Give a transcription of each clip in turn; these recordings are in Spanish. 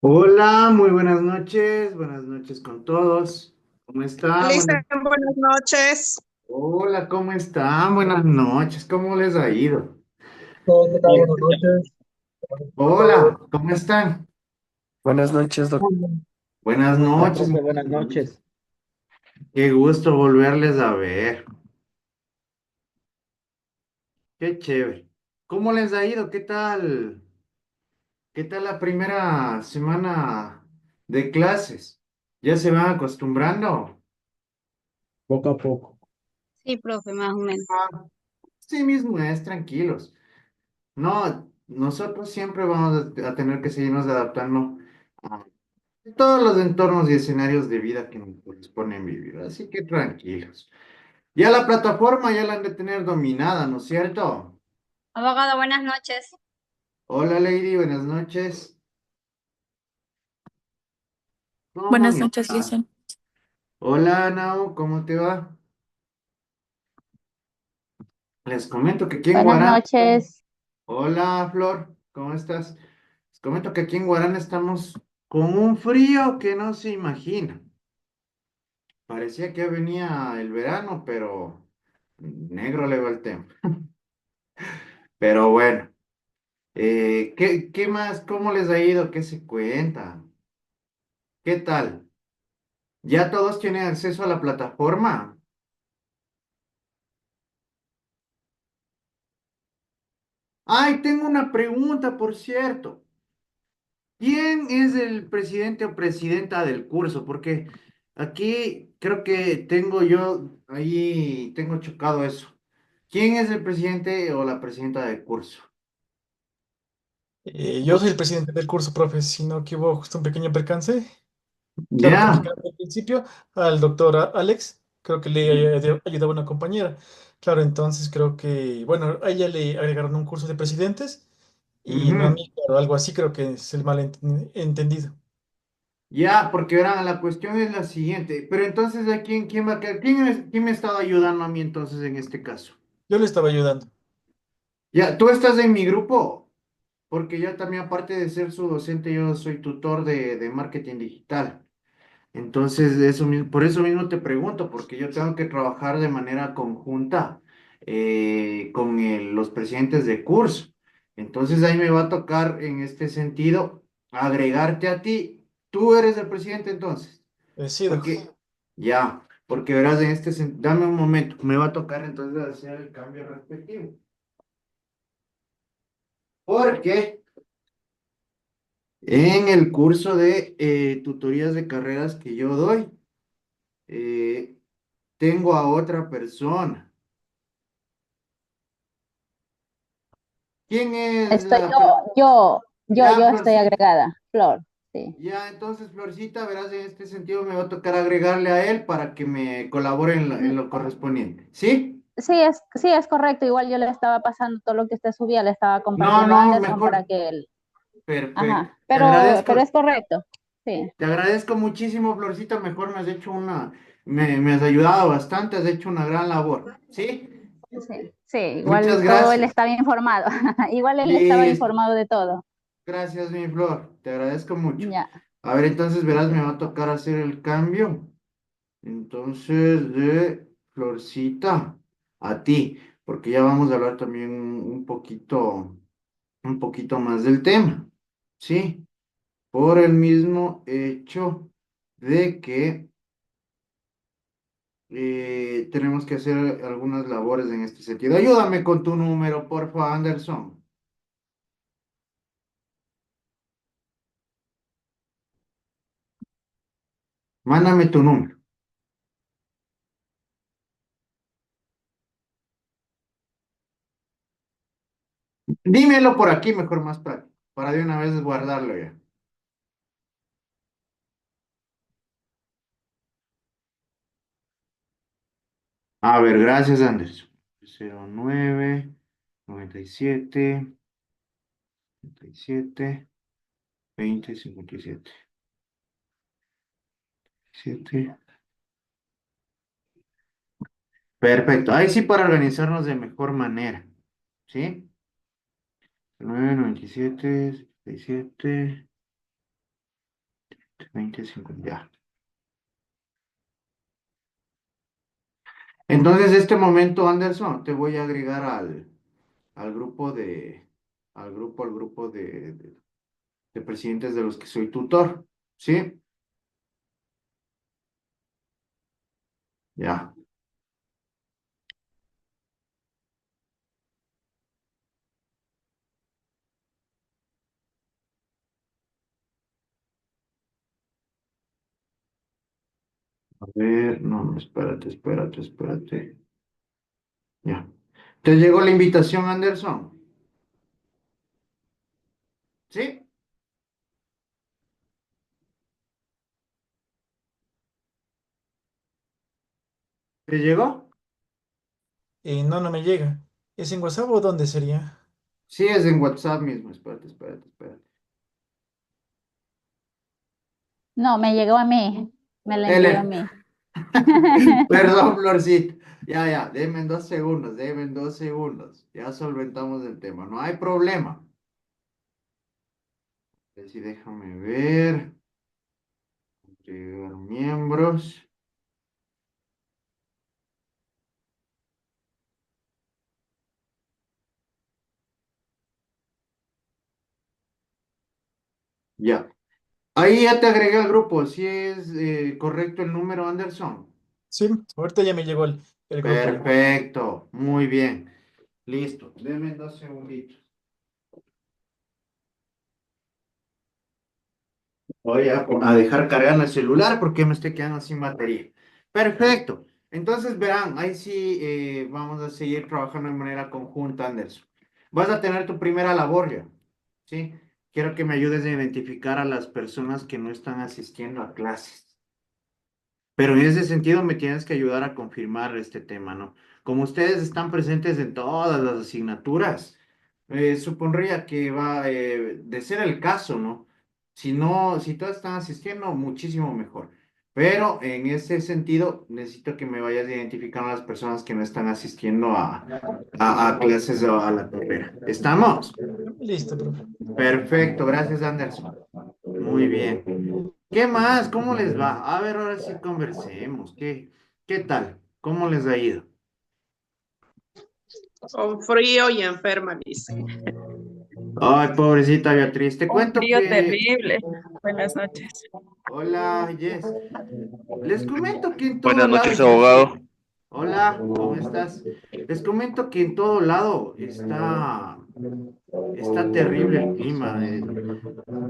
Hola, muy buenas noches con todos. ¿Cómo están? Lisa, buenas noches. Hola, ¿cómo están? Buenas noches, ¿cómo les ha ido? Todo, ¿qué tal? Buenas noches. A todos. Hola, ¿cómo están? Buenas noches, doctor. Muy bien. Buenas ¿Cómo está, noches, profe? muchas Buenas gracias. noches. Qué gusto volverles a ver. Qué chévere. ¿Cómo les ha ido? ¿Qué tal? ¿Qué tal la primera semana de clases? ¿Ya se van acostumbrando? Poco a poco. Sí, profe, más o menos. Ah, sí mismo es, tranquilos. No, nosotros siempre vamos a tener que seguirnos adaptando a todos los entornos y escenarios de vida que nos corresponden vivir. Así que tranquilos. Ya la plataforma ya la han de tener dominada, ¿no es cierto? Abogado, buenas noches. Hola Lady, buenas noches. ¿Cómo Buenas me noches, va? Lisa. Hola Nao, ¿cómo te va? Les comento que aquí en Buenas Guarán. noches. Hola Flor, ¿cómo estás? Les comento que aquí en Guarán estamos con un frío que no se imagina. Parecía que venía el verano, pero negro le va el tema. Pero bueno, ¿qué más? ¿Cómo les ha ido? ¿Qué se cuenta? ¿Qué tal? ¿Ya todos tienen acceso a la plataforma? Ay, tengo una pregunta, por cierto. ¿Quién es el presidente o presidenta del curso? Porque aquí creo que tengo yo, ahí tengo chocado eso. ¿Quién es el presidente o la presidenta del curso? Yo soy el presidente del curso, profe, si no que hubo justo un pequeño percance. Claro, como Ya. explicaron al principio, al doctor Alex, creo que le ayudaba una compañera. Claro, entonces creo que, bueno, a ella le agregaron un curso de presidentes y no a Ujú. mí, claro, algo así creo que es el malentendido. Ya, porque verán, la cuestión es la siguiente, pero entonces, ¿a quién va a quedar? ¿Quién me ha estado ayudando a mí entonces en este caso? Yo le estaba ayudando. Ya, tú estás en mi grupo, porque yo también, aparte de ser su docente, yo soy tutor de marketing digital. Entonces, por eso mismo te pregunto, porque yo tengo que trabajar de manera conjunta con los presidentes de curso. Entonces, ahí me va a tocar en este sentido agregarte a ti. Tú eres el presidente entonces. Sí, Porque, ya, porque verás, dame un momento, me va a tocar entonces hacer el cambio respectivo. Porque en el curso de tutorías de carreras que yo doy, eh, tengo a otra persona. ¿Quién es Estoy la yo estoy Florcita? agregada, Flor. Sí. Ya, entonces, Florcita, verás, en este sentido me va a tocar agregarle a él para que me colabore en lo correspondiente. ¿Sí? Sí, es correcto. Igual yo le estaba pasando todo lo que usted subía, le estaba No, compartiendo a no, Anderson para mejor. que él. Perfecto. Ajá. Pero es correcto. Sí, Te agradezco muchísimo, Florcita. Mejor me has hecho me has ayudado bastante, has hecho una gran labor. ¿Sí? sí. Muchas Igual todo él gracias. estaba informado. Igual él estaba Listo. informado de todo. Gracias, mi Flor. Te agradezco mucho. Ya. A ver, entonces verás, me va a tocar hacer el cambio. Entonces, de Florcita a ti, porque ya vamos a hablar también un poquito más del tema, ¿sí? Por el mismo hecho de que tenemos que hacer algunas labores en este sentido. Ayúdame con tu número, porfa, Anderson. Mándame tu número. Dímelo por aquí, mejor, más práctico, para de una vez guardarlo ya. A ver, gracias, Anderson. 09 97 97 20 57 7. Perfecto. Ahí sí para organizarnos de mejor manera. ¿Sí? 9 97 77. 20, 50, ya. Entonces, este momento, Anderson, te voy a agregar al grupo al grupo de presidentes de los que soy tutor. ¿Sí? Ya. A ver, no, no, espérate. Ya. ¿Te llegó la invitación, Anderson? ¿Sí? ¿Te llegó? No, no me llega. ¿Es en WhatsApp o dónde sería? Sí, es en WhatsApp mismo. Espérate. No, me llegó a mí. Me la envió a Ele, mí. perdón, Florcita. Ya, denme en 2 segundos, denme en 2 segundos. Ya solventamos el tema, no hay problema. Sí, déjame ver. Agregar miembros. Ya. Ahí ya te agregué al grupo. Si es correcto el número, Anderson. Sí, ahorita ya me llegó el grupo ya. Perfecto, muy bien. Listo. Denme en 2 segunditos. Voy a dejar cargando el celular porque me estoy quedando sin batería. Perfecto. Entonces verán, ahí sí vamos a seguir trabajando de manera conjunta, Anderson. Vas a tener tu primera labor ya, ¿sí? Quiero que me ayudes a identificar a las personas que no están asistiendo a clases. Pero en ese sentido me tienes que ayudar a confirmar este tema, ¿no? Como ustedes están presentes en todas las asignaturas, supondría que va de ser el caso, ¿no? Si no, si todos están asistiendo, muchísimo mejor. Pero en ese sentido, necesito que me vayas identificando a las personas que no están asistiendo a clases o a la carrera. ¿Estamos? Listo, profe. Perfecto, gracias, Anderson. Muy bien. ¿Qué más? ¿Cómo les va? A ver, ahora sí conversemos. ¿Qué tal? ¿Cómo les ha ido? Con frío y enferma, dice. Ay, pobrecita Beatriz, te Un cuento frío que... terrible. Buenas noches. Hola, Jess. Les comento que en todo Buenas lado noches, está abogado. así. Hola, ¿cómo estás? Les comento que en todo lado está terrible el clima.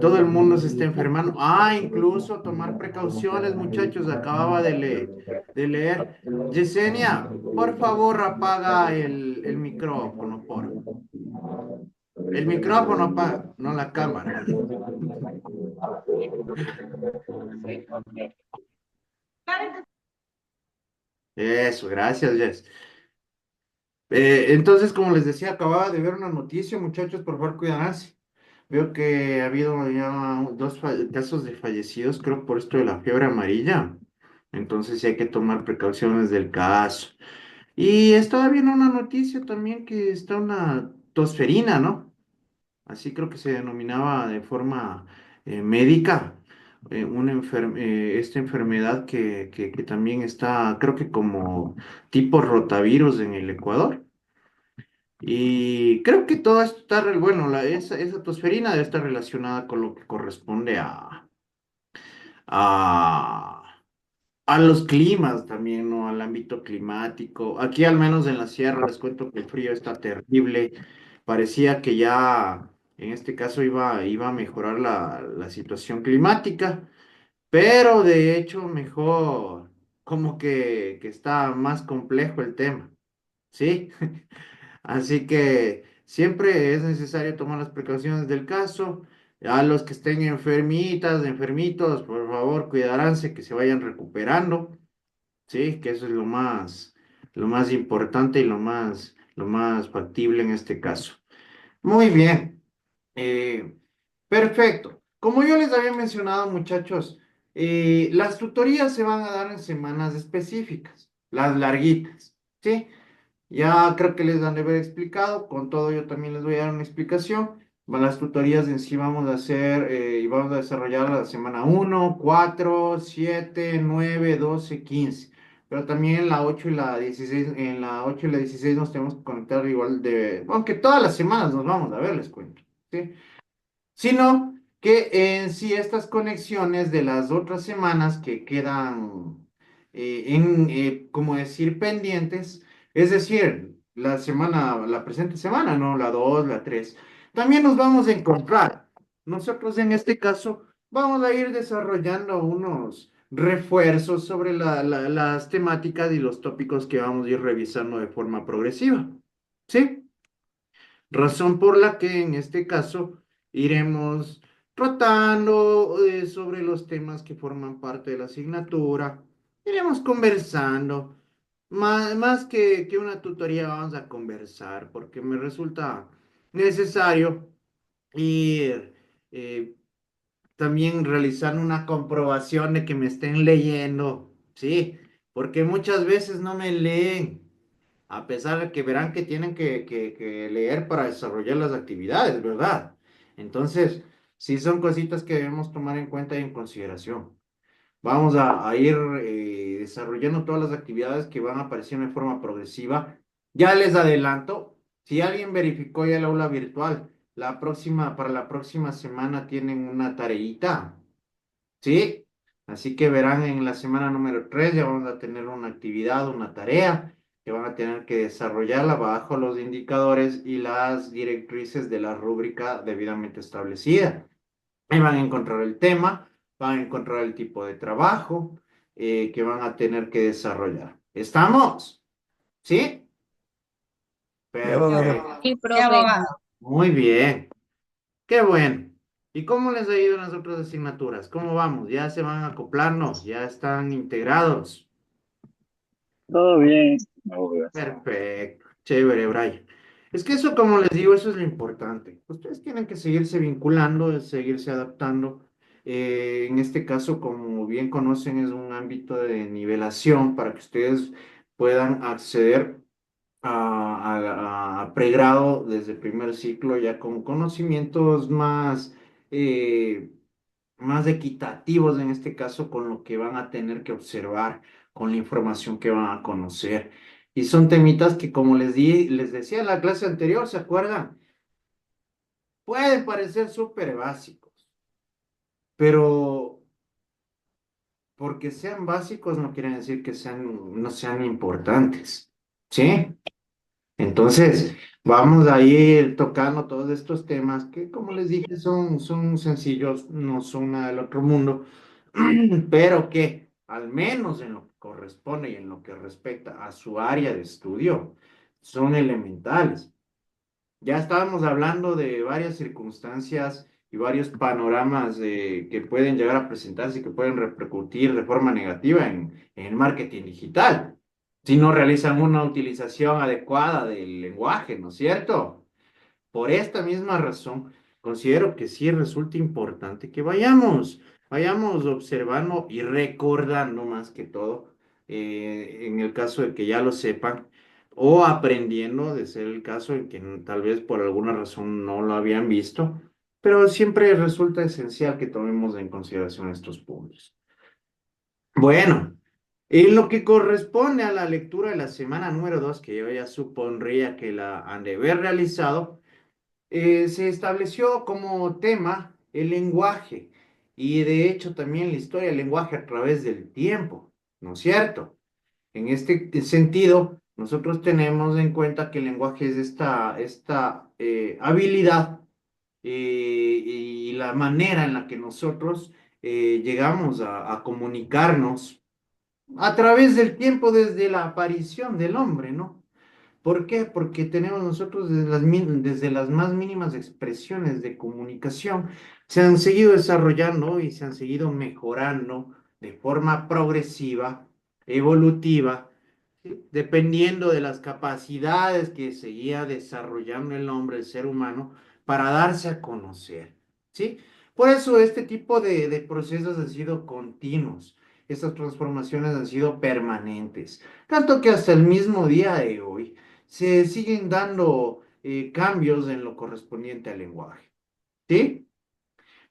Todo el mundo se está enfermando. Ah, incluso tomar precauciones, muchachos. Acababa de leer. Yesenia, por favor, apaga el micrófono, por. El micrófono apaga, no la cámara. Eso, gracias, Jess. Entonces, como les decía, acababa de ver una noticia, muchachos, por favor, cuídense. Veo que ha habido ya casos de fallecidos, creo, por esto de la fiebre amarilla. Entonces, sí hay que tomar precauciones del caso. Y estaba viendo una noticia también que está una tosferina, ¿no? Así creo que se denominaba de forma médica, esta enfermedad que también está, creo que como tipo rotavirus en el Ecuador. Y creo que todo esto está, bueno, esa tosferina debe estar relacionada con lo que corresponde a, a los climas también, ¿no? Al ámbito climático. Aquí al menos en la sierra les cuento que el frío está terrible. Parecía que ya en este caso iba a mejorar la situación climática, pero de hecho mejor, como que está más complejo el tema, ¿sí? Así que siempre es necesario tomar las precauciones del caso. A los que estén enfermitas, enfermitos, por favor, cuidaranse, que se vayan recuperando, ¿sí? Que eso es lo más importante y lo más factible en este caso. Muy bien. Eh, perfecto. Como yo les había mencionado, muchachos, las tutorías se van a dar en semanas específicas, las larguitas, ¿sí? Ya creo que les han de haber explicado, con todo yo también les voy a dar una explicación. Las tutorías en sí vamos a hacer y vamos a desarrollar la semana 1, 4, 7, 9, 12, 15. Pero también en la 8 y la 16, en la 8 y la 16 nos tenemos que conectar igual de, aunque todas las semanas nos vamos a ver, les cuento. ¿Sí? Sino que en sí estas conexiones de las otras semanas que quedan como decir, pendientes, es decir, la presente semana, no la 2 la 3 también nos vamos a encontrar. Nosotros en este caso vamos a ir desarrollando unos refuerzos sobre las temáticas y los tópicos que vamos a ir revisando de forma progresiva. ¿Sí? Razón por la que en este caso iremos tratando sobre los temas que forman parte de la asignatura. Iremos conversando. Más que una tutoría vamos a conversar porque me resulta necesario ir también realizando una comprobación de que me estén leyendo. Sí, porque muchas veces no me leen. A pesar de que verán que tienen que leer para desarrollar las actividades, ¿verdad? Entonces, sí son cositas que debemos tomar en cuenta y en consideración. Vamos a ir desarrollando todas las actividades que van apareciendo de forma progresiva. Ya les adelanto, si alguien verificó ya el aula virtual, para la próxima semana tienen una tareita. ¿Sí? Así que verán en la semana número 3 ya vamos a tener una actividad, una tarea que van a tener que desarrollarla bajo los indicadores y las directrices de la rúbrica debidamente establecida. Ahí van a encontrar el tema, van a encontrar el tipo de trabajo que van a tener que desarrollar. ¿Estamos? ¿Sí? Ya, abogado. Perfecto. Sí, profe. Muy bien. Qué bueno. ¿Y cómo les ha ido en las otras asignaturas? ¿Cómo vamos? ¿Ya se van acoplando? ¿Ya están integrados? Todo bien. Perfecto. Chévere, Brian. Es que eso, como les digo, eso es lo importante. Ustedes tienen que seguirse vinculando, seguirse adaptando. En este caso, como bien conocen, es un ámbito de nivelación para que ustedes puedan acceder a pregrado desde el primer ciclo, ya con conocimientos eh, más equitativos en este caso con lo que van a tener que observar, con la información que van a conocer. Y son temitas que, como les decía en la clase anterior, ¿se acuerdan? Pueden parecer súper básicos, pero porque sean básicos no quiere decir que no sean importantes. ¿Sí? Entonces, vamos a ir tocando todos estos temas que, como les dije, son sencillos, no son nada del otro mundo, pero que al menos en lo que corresponde y en lo que respecta a su área de estudio, son elementales. Ya estábamos hablando de varias circunstancias y varios panoramas que pueden llegar a presentarse y que pueden repercutir de forma negativa en el marketing digital si no realizan una utilización adecuada del lenguaje, ¿no es cierto? Por esta misma razón, considero que sí resulta importante que vayamos observando y recordando más que todo, en el caso de que ya lo sepan, o aprendiendo, de ser el caso en que tal vez por alguna razón no lo habían visto, pero siempre resulta esencial que tomemos en consideración estos puntos. Bueno. En lo que corresponde a la lectura de la semana número 2, que yo ya supondría que la han de haber realizado, se estableció como tema el lenguaje y de hecho también la historia del lenguaje a través del tiempo, ¿no es cierto? En este sentido, nosotros tenemos en cuenta que el lenguaje es esta habilidad y la manera en la que nosotros llegamos a comunicarnos a través del tiempo desde la aparición del hombre, ¿no? ¿Por qué? Porque tenemos nosotros desde las más mínimas expresiones de comunicación, se han seguido desarrollando y se han seguido mejorando de forma progresiva, evolutiva, ¿sí? Dependiendo de las capacidades que seguía desarrollando el hombre, el ser humano, para darse a conocer, ¿sí? Por eso este tipo de procesos han sido continuos, estas transformaciones han sido permanentes, tanto que hasta el mismo día de hoy, se siguen dando cambios en lo correspondiente al lenguaje. ¿sí?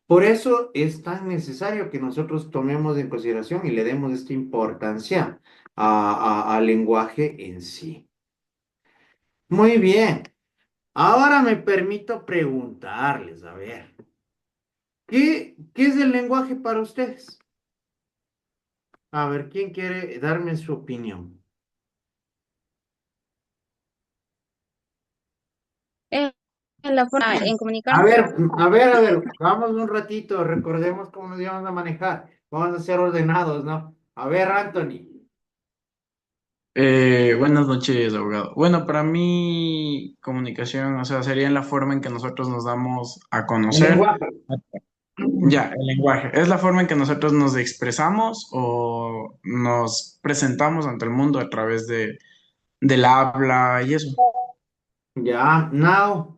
Por eso es tan necesario que nosotros tomemos en consideración y le demos esta importancia al lenguaje en sí. Muy bien. Ahora me permito preguntarles, a ver, ¿qué es el lenguaje para ustedes? A ver, ¿quién quiere darme su opinión? Es la forma en A comunicarnos. ver, vamos un ratito, recordemos cómo nos íbamos a manejar. Vamos a ser ordenados, ¿no? A ver, Anthony. Buenas noches, abogado. Bueno, para mí, comunicación, o sea, sería en la forma en que nosotros nos damos a El conocer. lenguaje. Ya, el lenguaje. ¿Es la forma en que nosotros nos expresamos o nos presentamos ante el mundo a través del habla y eso? Ya, now.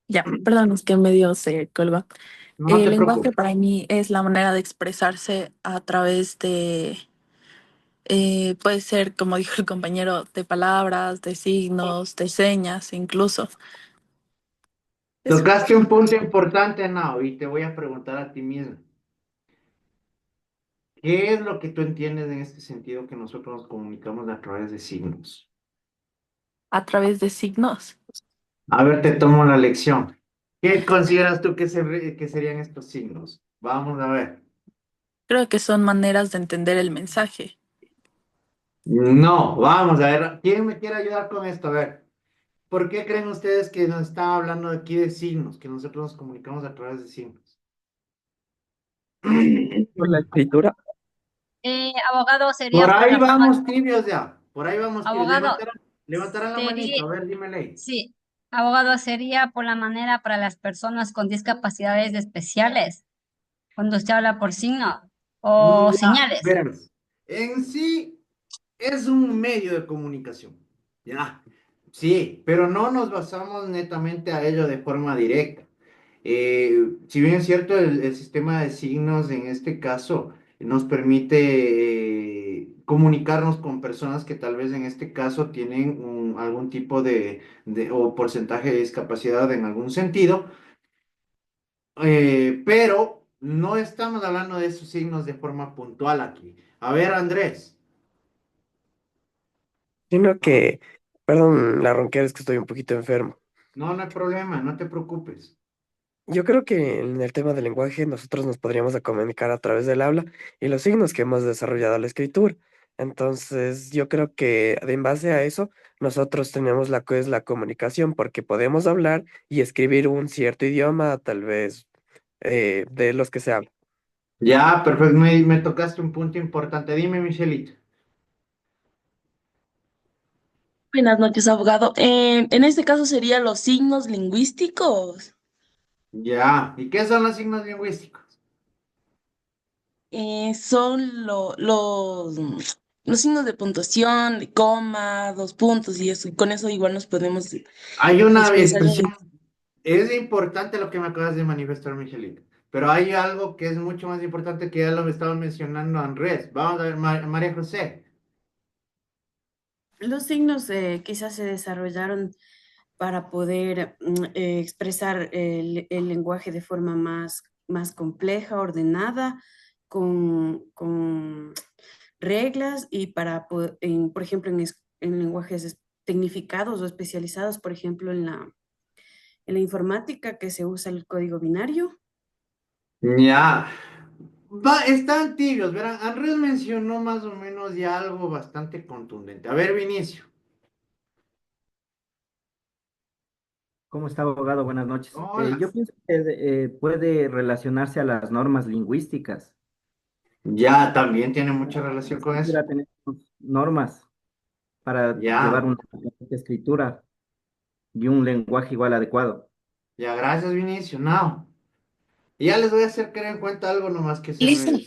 Ya, perdón, es que medio se colga. No El te lenguaje preocupes. para mí es la manera de expresarse a través de, puede ser, como dijo el compañero, de palabras, de signos, de señas, incluso. Eso. Tocaste un punto importante, now, y te voy a preguntar a ti mismo. ¿Qué es lo que tú entiendes en este sentido que nosotros nos comunicamos a través de signos? A través de signos. A ver, te tomo la lección. ¿Qué consideras tú que serían estos signos? Vamos a ver. Creo que son maneras de entender el mensaje. No, vamos a ver. ¿Quién me quiere ayudar con esto? A ver, ¿por qué creen ustedes que nos están hablando aquí de signos, que nosotros nos comunicamos a través de signos? Por la escritura. Abogado sería Por por ahí la forma, vamos tibios ya. Por ahí vamos tibios. abogado Levantarán la sería, manito. A ver, dímele. sí, abogado sería por la manera para las personas con discapacidades especiales, cuando usted habla por signo o Ya, señales. verás. En sí es un medio de comunicación. Ya. Sí, pero no nos basamos netamente a ello de forma directa. Si bien es cierto, el sistema de signos en este caso nos permite comunicarnos con personas que tal vez en este caso tienen algún tipo o porcentaje de discapacidad en algún sentido, pero no estamos hablando de esos signos de forma puntual aquí. A ver, Andrés. Sino que, perdón, la ronquera es que estoy un poquito enfermo. No, no hay problema, no te preocupes. Yo creo que en el tema del lenguaje nosotros nos podríamos a comunicar a través del habla y los signos que hemos desarrollado la escritura. Entonces, yo creo que en base a eso, nosotros tenemos la que es la comunicación, porque podemos hablar y escribir un cierto idioma, tal vez de los que se habla. Ya, perfecto, me tocaste un punto importante. Dime, Michelita. Buenas noches, abogado. En este caso serían los signos lingüísticos. Ya, ¿y qué son los signos lingüísticos? Son los signos de puntuación, de coma, dos puntos y eso. Y con eso igual nos podemos Hay una expresar. expresión, es importante lo que me acabas de manifestar, Michelita, pero hay algo que es mucho más importante que ya lo estaba mencionando Andrés. Vamos a ver, María José. Los signos quizás se desarrollaron para poder expresar el lenguaje de forma más compleja, ordenada, con reglas y para, por ejemplo, en lenguajes tecnificados o especializados, por ejemplo, en la informática que se usa el código binario. Ya, están tibios, verán, Andrés mencionó más o menos ya algo bastante contundente. A ver, Vinicio. ¿Cómo está, abogado? Buenas noches. Hola. Yo pienso que puede relacionarse a las normas lingüísticas. Ya, también tiene mucha La relación con eso. escritura tenemos normas para llevar Ya, una correcta escritura y un lenguaje igual adecuado. ya, gracias, Vinicio. No. Y ya les voy a hacer creer en cuenta algo nomás que se Listo. me...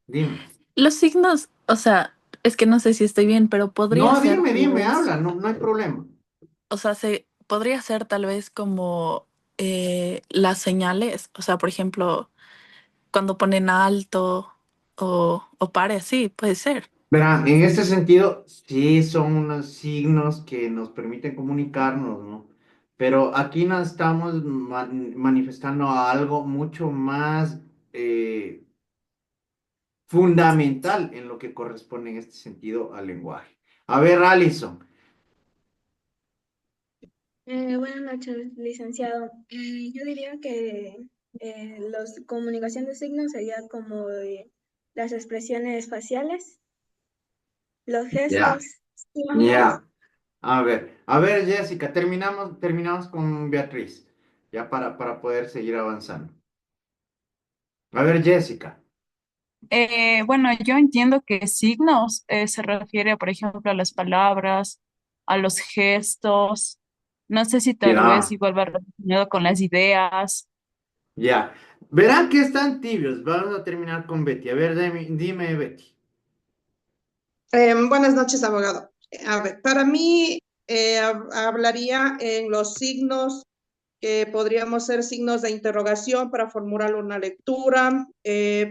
Dime. Los signos, o sea, es que no sé si estoy bien, pero podría No, ser tal dime, vez, habla, no, no hay problema. o sea, podría ser tal vez como las señales, o sea, por ejemplo, cuando ponen alto o pare, sí, puede ser. Verán, en este sentido, sí son unos signos que nos permiten comunicarnos, ¿no? Pero aquí nos estamos manifestando algo mucho más fundamental en lo que corresponde en este sentido al lenguaje. A ver, Alison. Buenas noches, licenciado. Yo diría que la comunicación de signos sería como las expresiones faciales, los Ya, gestos, símbolos. ya. A ver, Jessica, terminamos con Beatriz, ya para poder seguir avanzando. A ver, Jessica. Bueno, yo entiendo que signos se refiere, por ejemplo, a las palabras, a los gestos. No sé si tal vez Ya, igual va relacionado con las ideas. ya. Verán que están tibios. Vamos a terminar con Betty. A ver, dime, Betty. Buenas noches, abogado. A ver, para mí hablaría en los signos que podríamos ser signos de interrogación para formular una lectura,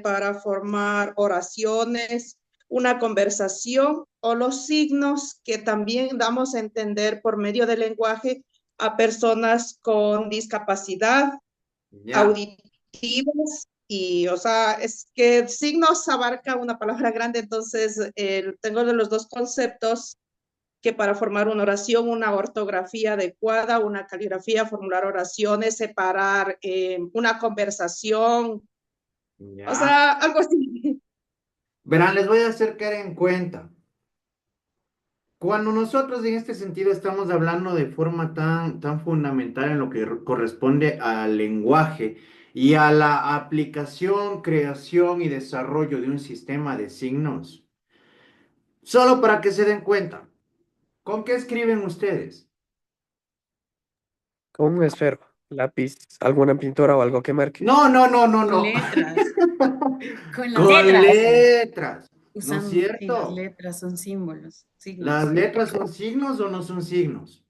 para formar oraciones, una conversación, o los signos que también damos a entender por medio del lenguaje a personas con discapacidad Ya. auditivas. Y, o sea, es que signos abarca una palabra grande, entonces tengo de los dos conceptos que para formar una oración, una ortografía adecuada, una caligrafía, formular oraciones, separar una conversación, o Ya. sea, algo así. Verán, les voy a hacer caer en cuenta. Cuando nosotros en este sentido estamos hablando de forma tan fundamental en lo que corresponde al lenguaje y a la aplicación, creación y desarrollo de un sistema de signos, solo para que se den cuenta, ¿con qué escriben ustedes? Con un esfero, lápiz, alguna pintura o algo que marque. No, no, no, no, Con no. letras, con las Con letras. letras, ¿no es Usan, sí, las cierto? letras son símbolos, ¿Las signos. letras son signos o no son signos?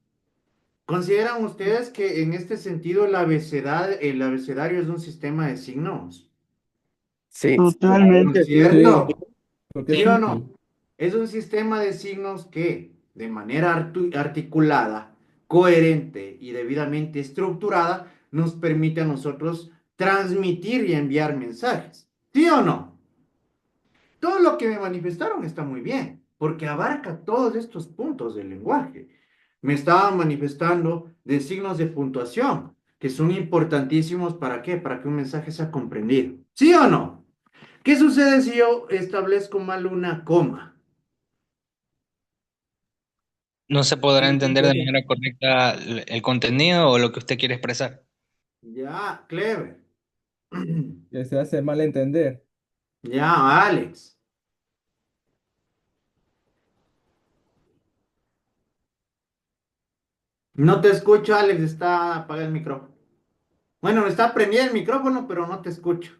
¿Consideran ustedes que en este sentido el abecedario es un sistema de signos? Sí, ¿No es Totalmente, sí. cierto? ¿Sí o no? Es un sistema de signos que, de manera articulada, coherente y debidamente estructurada, nos permite a nosotros transmitir y enviar mensajes. ¿Sí o no? Todo lo que me manifestaron está muy bien, porque abarca todos estos puntos del lenguaje. Me estaban manifestando de signos de puntuación, que son importantísimos ¿para qué? Para que un mensaje sea comprendido. ¿Sí o no? ¿Qué sucede si yo establezco mal una coma? No se podrá entender de manera correcta el contenido o lo que usted quiere expresar. Ya, clever. Que se hace mal entender. Ya, Alex. No te escucho, Alex, está apagado el micrófono. Bueno, está prendido el micrófono, pero no te escucho.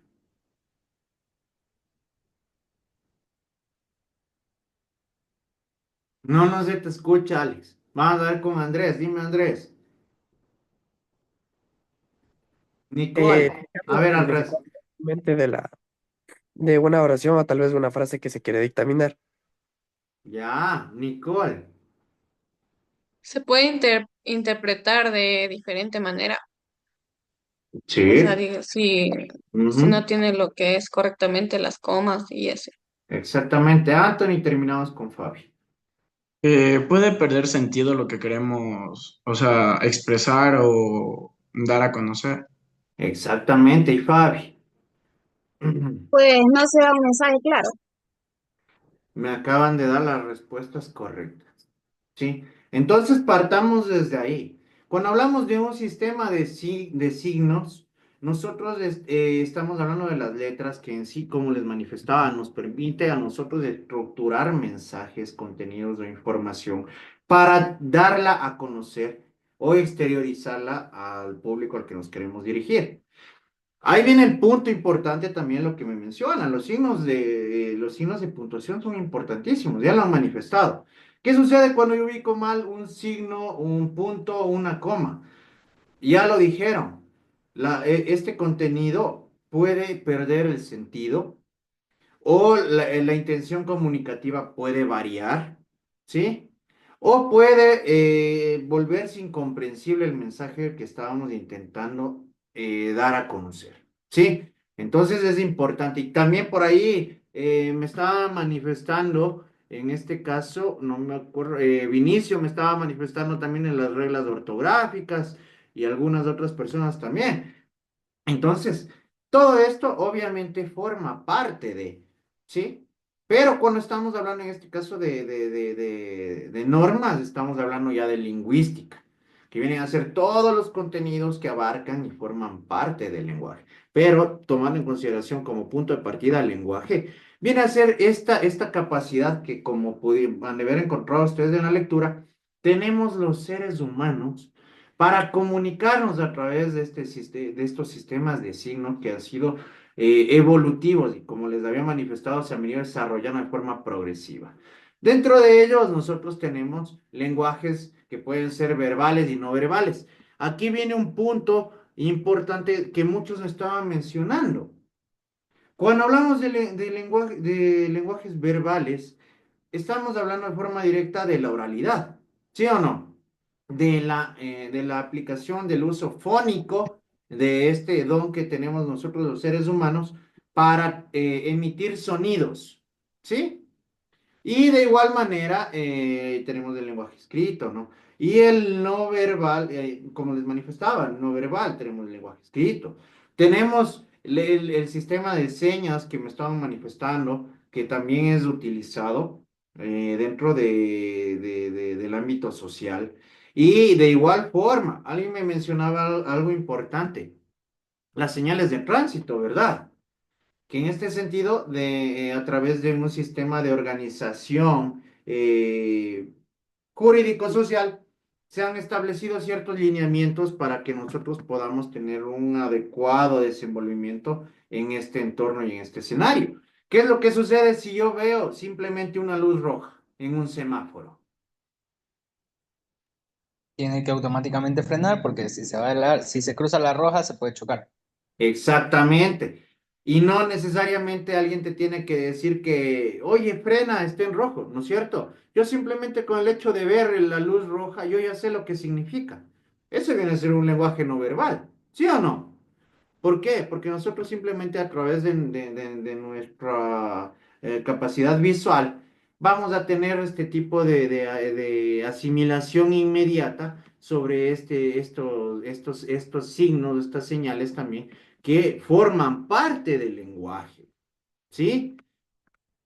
No, no se te escucha, Alex. Vamos a ver con Andrés. Dime, Andrés. Nicole. A Digamos, ver, el al resto. significado de una oración o tal vez una frase que se quiere dictaminar. Ya, Nicole. Se puede interpretar de diferente manera. O sea, Sí. si no Ujú. tiene lo que es correctamente las comas y eso. Exactamente, Anthony. Terminamos con Fabi. Puede perder sentido lo que queremos, o sea, expresar o dar a conocer. Exactamente, y Fabi. Pues no se da un mensaje claro. Me acaban de dar las respuestas correctas. ¿Sí? Entonces partamos desde ahí. Cuando hablamos de un sistema de signos, nosotros estamos hablando de las letras que en sí, como les manifestaba, nos permite a nosotros estructurar mensajes, contenidos o información para darla a conocer o exteriorizarla al público al que nos queremos dirigir. Ahí viene el punto importante también lo que me mencionan. Los signos de puntuación son importantísimos, ya lo han manifestado. ¿Qué sucede cuando yo ubico mal un signo, un punto o una coma? Ya lo dijeron. Este contenido puede perder el sentido o la intención comunicativa puede variar, ¿sí? O puede volverse incomprensible el mensaje que estábamos intentando dar a conocer, ¿sí? Entonces es importante. Y también por ahí me estaba manifestando, en este caso, no me acuerdo, Vinicio me estaba manifestando también en las reglas ortográficas y algunas otras personas también. Entonces, todo esto obviamente forma parte de, ¿sí? Pero cuando estamos hablando en este caso de normas, estamos hablando ya de lingüística, que vienen a ser todos los contenidos que abarcan y forman parte del lenguaje. Pero tomando en consideración como punto de partida el lenguaje, viene a ser esta capacidad que, como van a haber encontrado ustedes en la lectura, tenemos los seres humanos para comunicarnos a través de, de estos sistemas de signos que han sido evolutivos y como les había manifestado, se han venido desarrollando de forma progresiva. Dentro de ellos nosotros tenemos lenguajes que pueden ser verbales y no verbales. Aquí viene un punto importante que muchos estaban mencionando. Cuando hablamos de lenguajes verbales, estamos hablando de forma directa de la oralidad, ¿sí o no? De la aplicación del uso fónico de este don que tenemos nosotros los seres humanos para emitir sonidos, ¿sí? Y de igual manera tenemos el lenguaje escrito, ¿no? Y el no verbal, como les manifestaba, el no verbal, tenemos el lenguaje escrito. Tenemos el sistema de señas que me estaban manifestando, que también es utilizado dentro del ámbito social. Y de igual forma, alguien me mencionaba algo importante, las señales de tránsito, ¿verdad? Que en este sentido, a través de un sistema de organización jurídico-social, se han establecido ciertos lineamientos para que nosotros podamos tener un adecuado desenvolvimiento en este entorno y en este escenario. ¿Qué es lo que sucede si yo veo simplemente una luz roja en un semáforo? Tiene que automáticamente frenar porque si se cruza la roja se puede chocar. Exactamente. Y no necesariamente alguien te tiene que decir que, oye, frena, está en rojo, ¿no es cierto? Yo simplemente con el hecho de ver la luz roja, yo ya sé lo que significa. Eso viene a ser un lenguaje no verbal, ¿sí o no? ¿Por qué? Porque nosotros simplemente a través de nuestra capacidad visual vamos a tener este tipo de asimilación inmediata sobre estos signos, estas señales también que forman parte del lenguaje, ¿sí?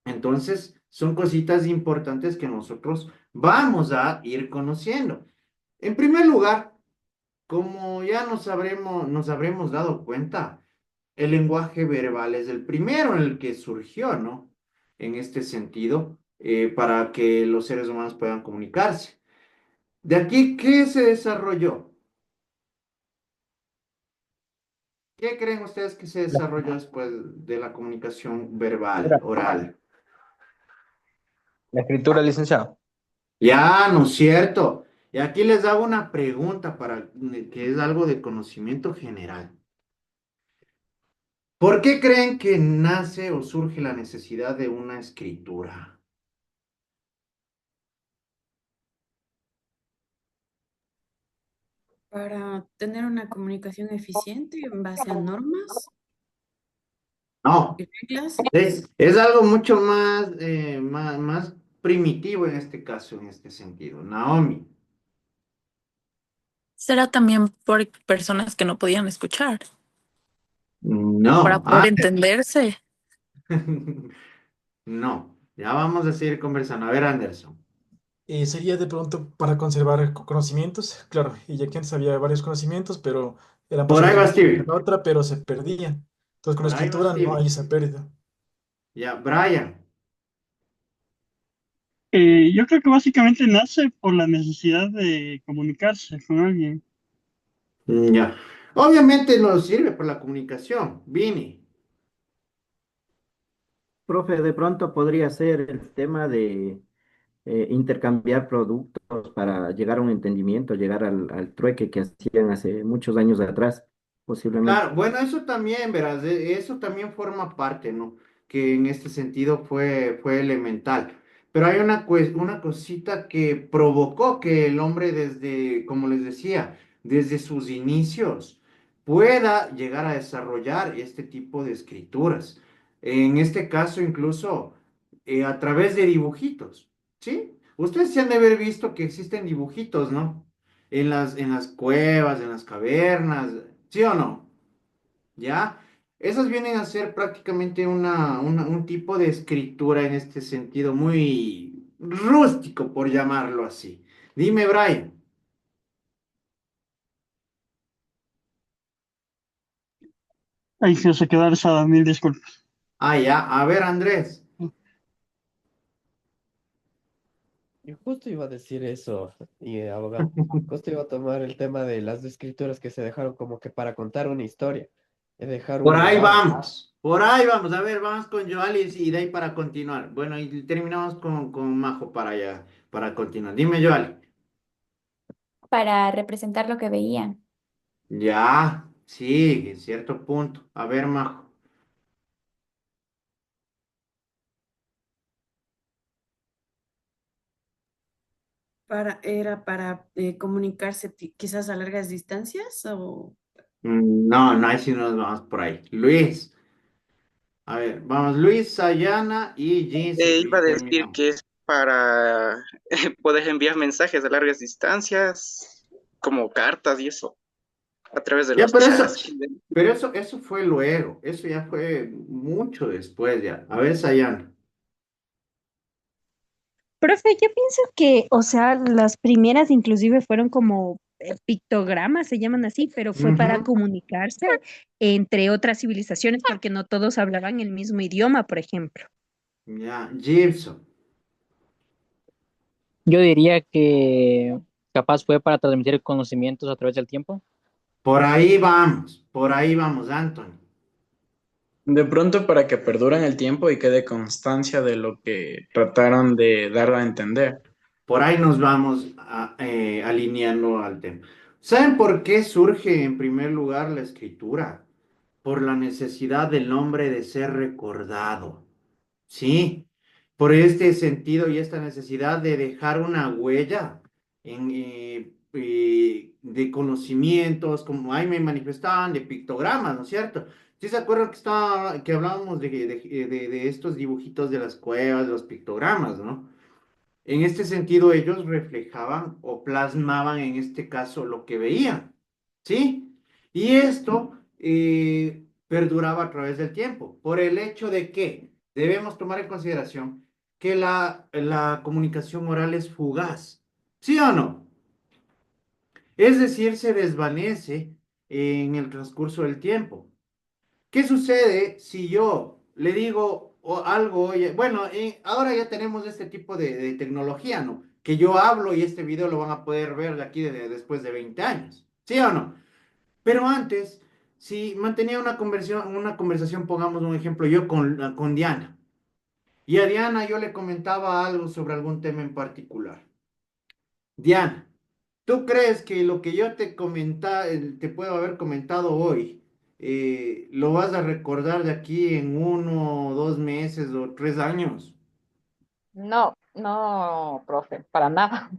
Entonces, son cositas importantes que nosotros vamos a ir conociendo. En primer lugar, como ya nos habremos dado cuenta, el lenguaje verbal es el primero en el que surgió, ¿no? En este sentido, para que los seres humanos puedan comunicarse. De aquí, ¿qué se desarrolló? ¿Qué creen ustedes que se desarrolló después de la comunicación verbal, oral? La escritura, licenciado. Ya, ¿no es cierto? Y aquí les hago una pregunta para que es algo de conocimiento general. ¿Por qué creen que nace o surge la necesidad de una escritura? Para tener una comunicación eficiente en base a normas No, y reglas. es algo mucho más primitivo en este caso, en este sentido. Naomi. Será también por personas que no podían escuchar, para No. poder entenderse. No. Ya vamos a seguir conversando. A ver, Anderson. Sería de pronto para conservar conocimientos, claro, y ya que antes había varios conocimientos, pero eran Por ahí pasados de va una Stevie. a otra, pero se perdían. Entonces con la Por ahí va escritura no Stevie. hay esa pérdida. Ya, Brian. Yo creo que básicamente nace por la necesidad de comunicarse con alguien. Ya. Obviamente nos sirve por la comunicación. Vini. Profe, de pronto podría ser el tema de intercambiar productos para llegar a un entendimiento, llegar al trueque que hacían hace muchos años atrás, posiblemente. Claro, bueno, eso también, verás, eso también forma parte, ¿no? que en este sentido fue elemental. Pero hay una cosita que provocó que el hombre desde, como les decía, desde sus inicios pueda llegar a desarrollar este tipo de escrituras. En este caso, incluso a través de dibujitos, ¿sí? Ustedes se han de haber visto que existen dibujitos, ¿no? En las cuevas, en las cavernas, ¿sí o no? ¿Ya? Esas vienen a ser prácticamente un tipo de escritura en este sentido muy rústico, por llamarlo así. Dime, Brian. Ahí se quedó alzada, mil disculpas. Ah, ya. A ver, Andrés. Yo justo iba a decir eso, abogado. Justo iba a tomar el tema de las escrituras que se dejaron como que para contar una historia, dejar Por un ahí legado. vamos. Por ahí vamos. A ver, vamos con Joalis y de ahí para continuar. Bueno, y terminamos con Majo para allá, para continuar. Dime, Joali. Para representar lo que veían. Ya, sí, en cierto punto. A ver, Majo. Era para comunicarse quizás a largas distancias o No, no, ahí sí nos vamos por ahí. Luis. A ver, vamos, Luis, Sayana y Jinsi. Iba a Y decir terminamos. que es para poder enviar mensajes a largas distancias, como cartas y eso, a través de Ya, los chats. pero eso fue luego. Eso ya fue mucho después ya. A ver, Sayana. Profe, yo pienso que, o sea, las primeras inclusive fueron como pictogramas, se llaman así, pero fue para Ujú. comunicarse entre otras civilizaciones porque no todos hablaban el mismo idioma, por ejemplo. Ya, Gibson. Yo diría que capaz fue para transmitir conocimientos a través del tiempo. Por ahí vamos, Anthony. De pronto para que perduren el tiempo y quede constancia de lo que trataron de dar a entender. Por ahí nos vamos alineando al tema. ¿Saben por qué surge en primer lugar la escritura? Por la necesidad del hombre de ser recordado. Sí, por este sentido y esta necesidad de dejar una huella de conocimientos, como ahí me manifestaban, de pictogramas, ¿no es cierto? ¿Sí se acuerdan que hablábamos de estos dibujitos de las cuevas, de los pictogramas, ¿no? En este sentido, ellos reflejaban o plasmaban en este caso lo que veían, ¿sí? Y esto perduraba a través del tiempo, por el hecho de que debemos tomar en consideración que la comunicación oral es fugaz, ¿sí o no? Es decir, se desvanece en el transcurso del tiempo. ¿Qué sucede si yo le digo algo, oye, bueno, ahora ya tenemos este tipo de tecnología, ¿no? Que yo hablo y este video lo van a poder ver de aquí después de 20 años, ¿sí o no? Pero antes, si mantenía una conversación, pongamos un ejemplo, yo con Diana, y a Diana yo le comentaba algo sobre algún tema en particular. Diana, ¿tú crees que lo que yo te puedo haber comentado hoy, lo vas a recordar de aquí en 1 o 2 meses o 3 años? No, no, profe, para nada.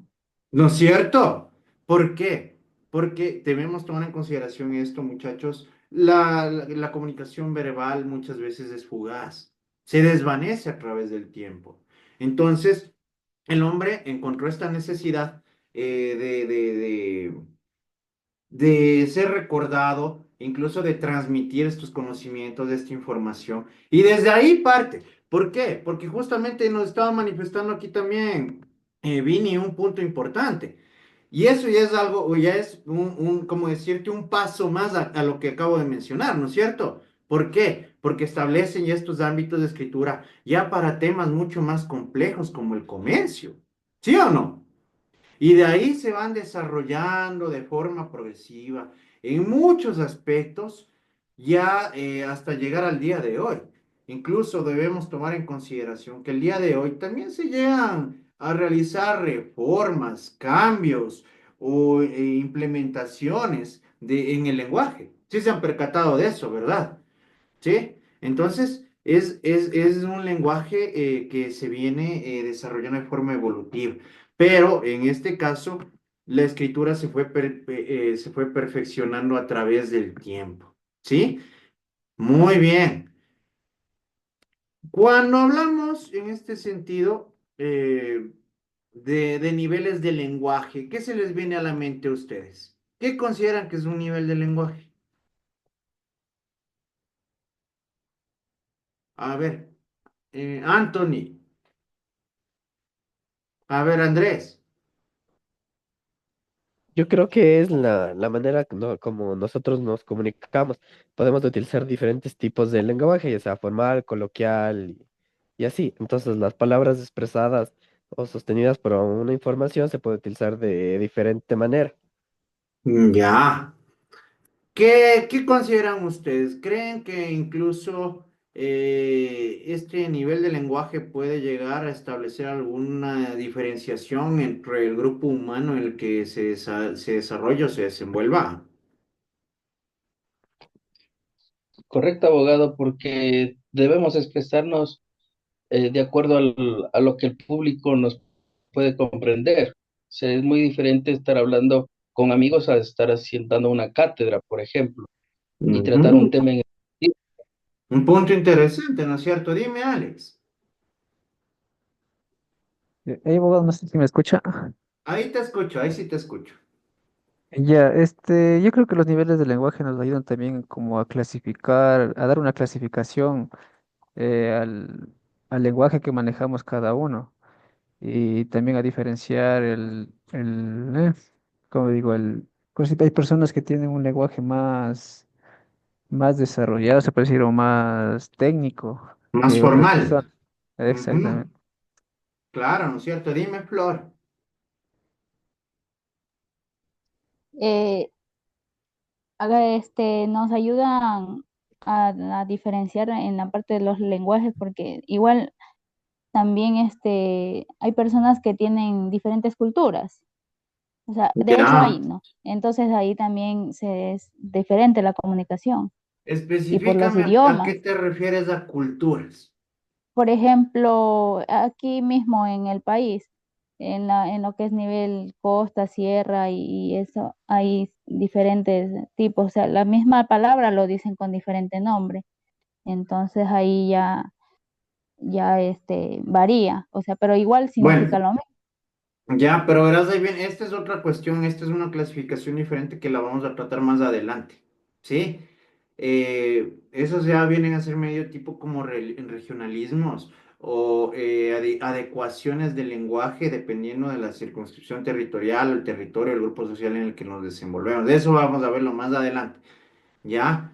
¿No es cierto? ¿Por qué? Porque debemos tomar en consideración esto, muchachos. La comunicación verbal muchas veces es fugaz, se desvanece a través del tiempo. Entonces, el hombre encontró esta necesidad de ser recordado, incluso de transmitir estos conocimientos, de esta información. Y desde ahí parte. ¿Por qué? Porque justamente nos estaba manifestando aquí también, Vini, un punto importante. Y eso ya es algo, o ya es como decirte, un paso más a lo que acabo de mencionar, ¿no es cierto? ¿Por qué? Porque establecen ya estos ámbitos de escritura ya para temas mucho más complejos como el comercio. ¿Sí o no? Y de ahí se van desarrollando de forma progresiva en muchos aspectos, ya hasta llegar al día de hoy. Incluso debemos tomar en consideración que el día de hoy también se llegan a realizar reformas, cambios o implementaciones en el lenguaje. Sí se han percatado de eso, ¿verdad? ¿Sí? Entonces, Es un lenguaje que se viene desarrollando de forma evolutiva, pero en este caso la escritura se fue perfeccionando a través del tiempo, ¿sí? Muy bien. Cuando hablamos en este sentido de niveles de lenguaje, ¿qué se les viene a la mente a ustedes? ¿Qué consideran que es un nivel de lenguaje? A ver, Anthony, a ver, Andrés. Yo creo que es la manera como nosotros nos comunicamos. Podemos utilizar diferentes tipos de lenguaje, ya sea formal, coloquial y así. Entonces, las palabras expresadas o sostenidas por una información se puede utilizar de diferente manera. Ya. ¿Qué consideran ustedes? ¿Creen que incluso este nivel de lenguaje puede llegar a establecer alguna diferenciación entre el grupo humano en el que se desarrolla o se desenvuelva? Correcto, abogado, porque debemos expresarnos de acuerdo a lo que el público nos puede comprender. O sea, es muy diferente estar hablando con amigos a estar asientando una cátedra, por ejemplo, y tratar un Ujú. tema en Un punto interesante, ¿no es cierto? Dime, Alex. Abogado, no sé si me escucha. Ahí te escucho, ahí sí te escucho. Ya, yo creo que los niveles de lenguaje nos ayudan también como a clasificar, a dar una clasificación al lenguaje que manejamos cada uno y también a diferenciar como digo, pues sí, hay personas que tienen un lenguaje más desarrollado, se puede decir, o más técnico Más que otras formal. personas. Ujú. Exactamente. Claro, ¿no es cierto? Dime, Flor. Eh, nos ayudan a diferenciar en la parte de los lenguajes, porque igual también hay personas que tienen diferentes culturas. O sea, de eso Ya. hay, ¿no? Entonces ahí también es diferente la comunicación. Y por los Especifícame a qué idiomas. te refieres a culturas. Por ejemplo, aquí mismo en el país, en lo que es nivel costa, sierra y eso, hay diferentes tipos. O sea, la misma palabra lo dicen con diferente nombre. Entonces ahí ya varía. O sea, pero igual significa Bueno, lo mismo. ya, pero verás ahí bien, esta es otra cuestión, esta es una clasificación diferente que la vamos a tratar más adelante, ¿sí? Esos ya vienen a ser medio tipo como regionalismos o adecuaciones del lenguaje dependiendo de la circunscripción territorial, el territorio, el grupo social en el que nos desenvolvemos. De eso vamos a verlo más adelante, ¿ya?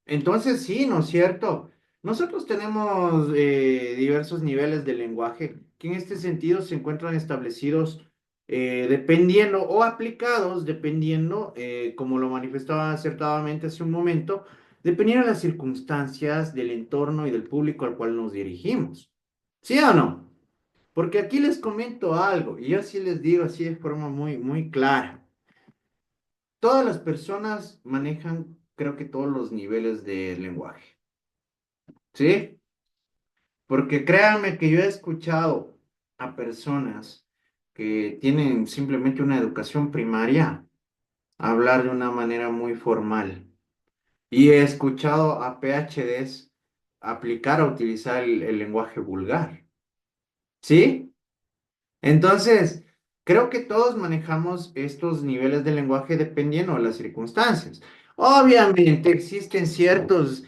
Entonces, sí, ¿no es cierto? Nosotros tenemos diversos niveles de lenguaje que en este sentido se encuentran establecidos dependiendo o aplicados dependiendo, como lo manifestaba acertadamente hace un momento, dependiendo de las circunstancias, del entorno y del público al cual nos dirigimos. ¿Sí o no? Porque aquí les comento algo y yo sí les digo así de forma muy, muy clara. Todas las personas manejan, creo que todos los niveles de lenguaje. ¿Sí? Porque créanme que yo he escuchado a personas que tienen simplemente una educación primaria hablar de una manera muy formal. Y he escuchado a PhDs aplicar a utilizar el lenguaje vulgar. ¿Sí? Entonces, creo que todos manejamos estos niveles de lenguaje dependiendo de las circunstancias. Obviamente existen ciertos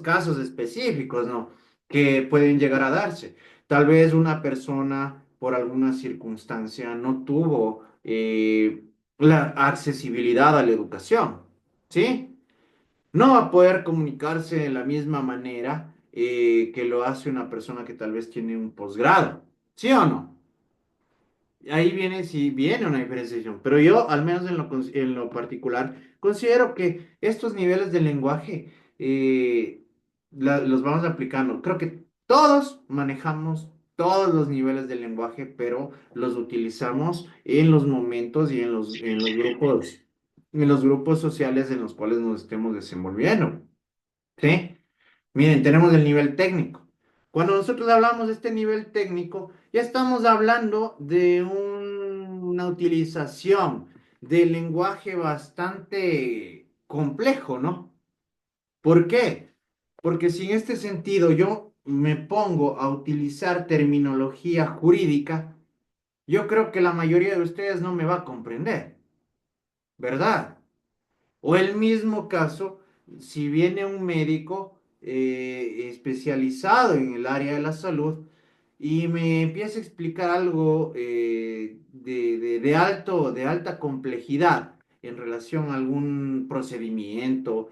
casos específicos, ¿no? Que pueden llegar a darse. Tal vez una persona por alguna circunstancia no tuvo la accesibilidad a la educación, ¿sí? No va a poder comunicarse de la misma manera que lo hace una persona que tal vez tiene un posgrado, ¿sí o no? Ahí viene, sí, viene una diferenciación, pero yo, al menos en lo particular, considero que estos niveles de lenguaje los vamos aplicando. Creo que todos manejamos todos los niveles de lenguaje, pero los utilizamos en los momentos y en los grupos sociales en los cuales nos estemos desenvolviendo. ¿Sí? Miren, tenemos el nivel técnico. Cuando nosotros hablamos de este nivel técnico, ya estamos hablando de una utilización del lenguaje bastante complejo, ¿no? ¿Por qué? Porque si en este sentido yo me pongo a utilizar terminología jurídica, yo creo que la mayoría de ustedes no me va a comprender, ¿verdad? O el mismo caso, si viene un médico especializado en el área de la salud y me empieza a explicar algo de alta complejidad en relación a algún procedimiento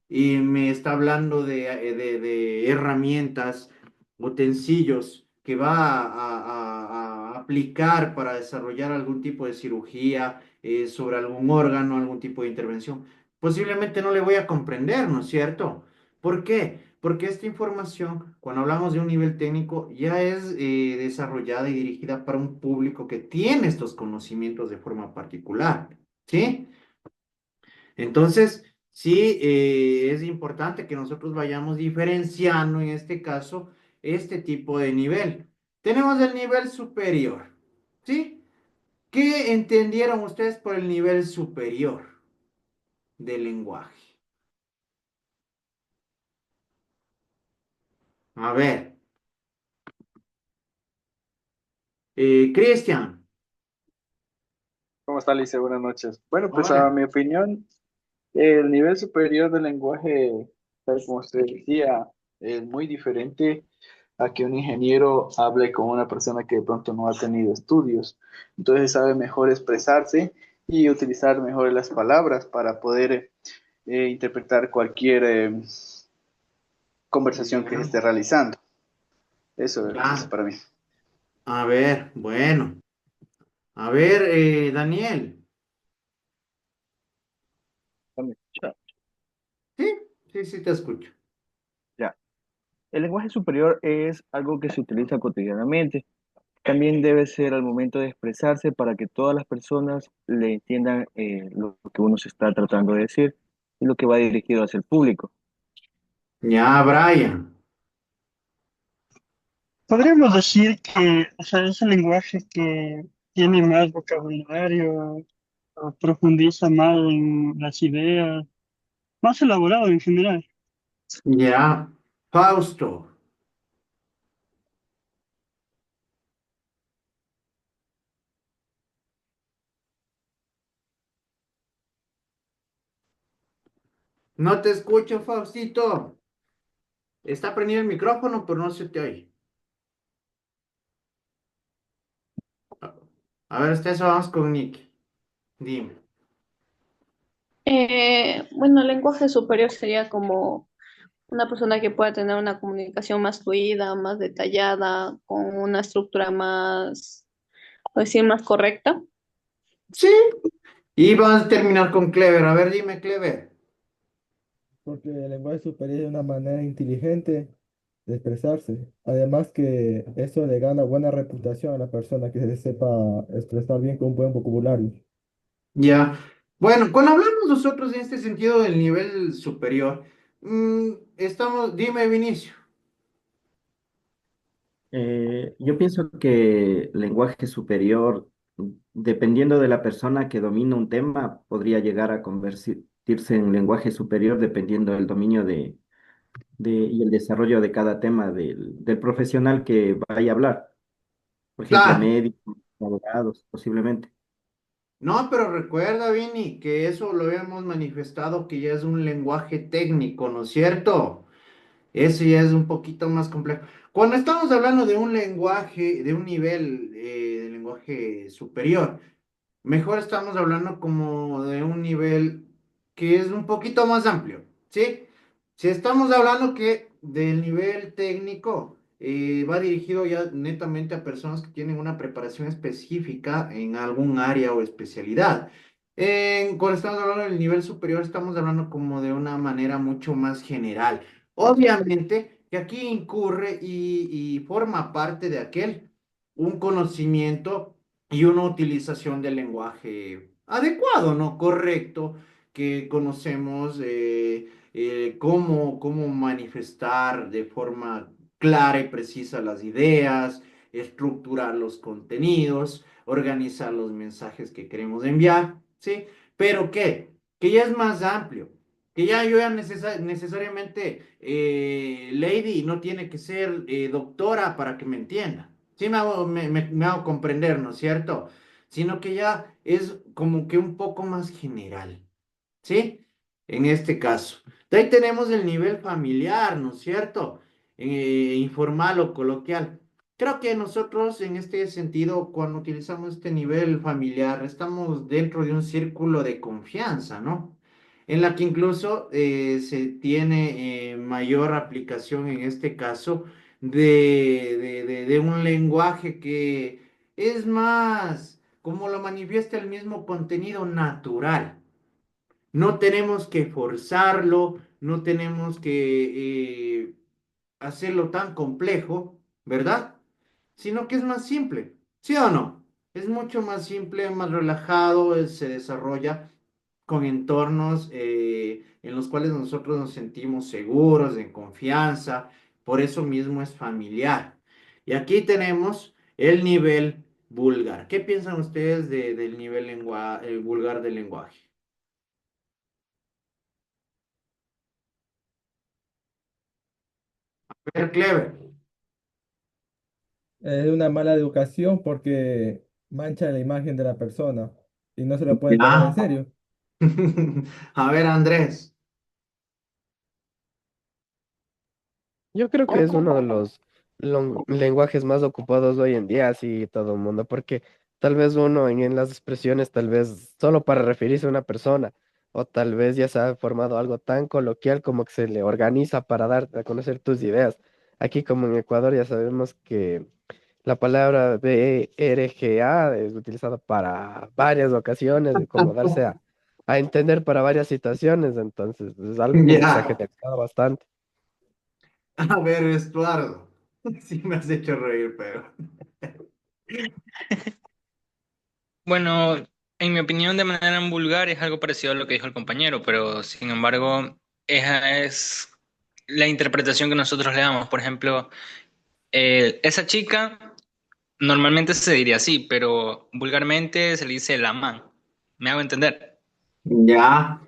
y me está hablando de herramientas, utensilios que va a aplicar para desarrollar algún tipo de cirugía sobre algún órgano, algún tipo de intervención. Posiblemente no le voy a comprender, ¿no es cierto? ¿Por qué? Porque esta información, cuando hablamos de un nivel técnico, ya es desarrollada y dirigida para un público que tiene estos conocimientos de forma particular, ¿sí? Entonces, sí, es importante que nosotros vayamos diferenciando en este caso este tipo de nivel. Tenemos el nivel superior, ¿sí? ¿Qué entendieron ustedes por el nivel superior del lenguaje? A ver, Cristian. ¿Cómo está, Alicia? Buenas noches. Bueno, pues a Hola. mi opinión, el nivel superior del lenguaje, tal como usted decía, es muy diferente a que un ingeniero hable con una persona que de pronto no ha tenido estudios. Entonces sabe mejor expresarse y utilizar mejor las palabras para poder interpretar cualquier conversación que se Ya, esté realizando. Eso es ya. para mí. A ver, bueno. A ver, Daniel. ¿Me escucha? Sí, sí, sí, te escucho. Ya. El lenguaje superior es algo que se utiliza cotidianamente. También debe ser al momento de expresarse para que todas las personas le entiendan lo que uno se está tratando de decir y lo que va dirigido hacia el público. Ya, Brian. Podríamos decir que, o sea, es el lenguaje que tiene más vocabulario, o profundiza más en las ideas, más elaborado en general. Ya, Fausto. No te escucho, Faustito. Está prendido el micrófono, pero no se te oye. A ver, hasta eso vamos con Nick. Dime. Bueno, el lenguaje superior sería como una persona que pueda tener una comunicación más fluida, más detallada, con una estructura más, por decir, más correcta. Sí. Y vamos a terminar con Clever. A ver, dime, Clever. Porque el lenguaje superior es una manera inteligente de expresarse. Además que eso le gana buena reputación a la persona que se sepa expresar bien con un buen vocabulario. Ya. Bueno, cuando hablamos nosotros en este sentido del nivel superior, dime, Vinicio. Yo pienso que lenguaje superior, dependiendo de la persona que domina un tema, podría llegar a convertirse en lenguaje superior dependiendo del dominio y el desarrollo de cada tema del profesional que vaya a hablar. Por ejemplo, Claro. médicos, abogados, posiblemente. No, pero recuerda, Vini, que eso lo hemos manifestado que ya es un lenguaje técnico, ¿no es cierto? Eso ya es un poquito más complejo. Cuando estamos hablando de un lenguaje, de un nivel de lenguaje superior, mejor estamos hablando como de un nivel que es un poquito más amplio, ¿sí? Si estamos hablando que del nivel técnico va dirigido ya netamente a personas que tienen una preparación específica en algún área o especialidad. Cuando estamos hablando del nivel superior, estamos hablando como de una manera mucho más general. Obviamente que aquí incurre y forma parte de aquel un conocimiento y una utilización del lenguaje adecuado, ¿no? Correcto, que conocemos, cómo manifestar de forma clara y precisa las ideas, estructurar los contenidos, organizar los mensajes que queremos enviar, ¿sí? Pero ¿qué? Que ya es más amplio, que ya yo ya necesariamente, Lady no tiene que ser doctora para que me entienda. Sí me hago comprender, ¿no es cierto? Sino que ya es como que un poco más general, ¿sí? En este caso. De ahí tenemos el nivel familiar, ¿no es cierto? Informal o coloquial. Creo que nosotros en este sentido, cuando utilizamos este nivel familiar, estamos dentro de un círculo de confianza, ¿no? En la que incluso se tiene mayor aplicación en este caso de un lenguaje que es más, como lo manifiesta el mismo contenido, natural. No tenemos que forzarlo, no tenemos que hacerlo tan complejo, ¿verdad? Sino que es más simple, ¿sí o no? Es mucho más simple, más relajado, se desarrolla con entornos en los cuales nosotros nos sentimos seguros, en confianza, por eso mismo es familiar. Y aquí tenemos el nivel vulgar. ¿Qué piensan ustedes del nivel vulgar del lenguaje? Ver, Clever. Es una mala educación porque mancha la imagen de la persona y no se lo pueden tomar en Ya. serio. A ver, Andrés. Yo creo que es uno de los lenguajes más ocupados hoy en día, así todo el mundo, porque tal vez uno en las expresiones, tal vez solo para referirse a una persona, o tal vez ya se ha formado algo tan coloquial como que se le organiza para dar a conocer tus ideas. Aquí como en Ecuador ya sabemos que la palabra BRGA es utilizada para varias ocasiones, y como darse a entender para varias situaciones, entonces es algo como que se ha Ya. generalizado bastante. A ver, Estuardo. Sí me has hecho reír, pero. Bueno, en mi opinión, de manera vulgar es algo parecido a lo que dijo el compañero, pero sin embargo, esa es la interpretación que nosotros le damos. Por ejemplo, esa chica normalmente se diría así, pero vulgarmente se le dice la man. ¿Me hago entender? Ya.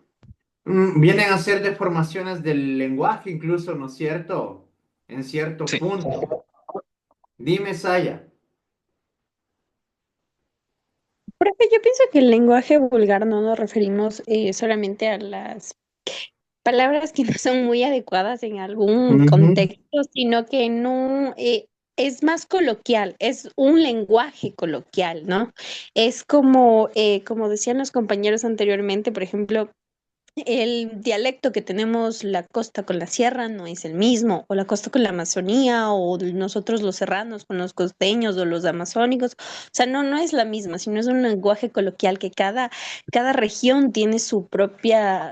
Vienen a ser deformaciones del lenguaje, incluso, ¿no es cierto? En cierto Sí. punto. Dime, Saya. Profe, yo pienso que el lenguaje vulgar no nos referimos solamente a las palabras que no son muy adecuadas en algún Ujú. contexto, sino que no es más coloquial, es un lenguaje coloquial, ¿no? Es como, como decían los compañeros anteriormente, por ejemplo, el dialecto que tenemos la costa con la sierra no es el mismo, o la costa con la Amazonía, o nosotros los serranos con los costeños o los amazónicos. O sea, no, no es la misma, sino es un lenguaje coloquial que cada región tiene su propia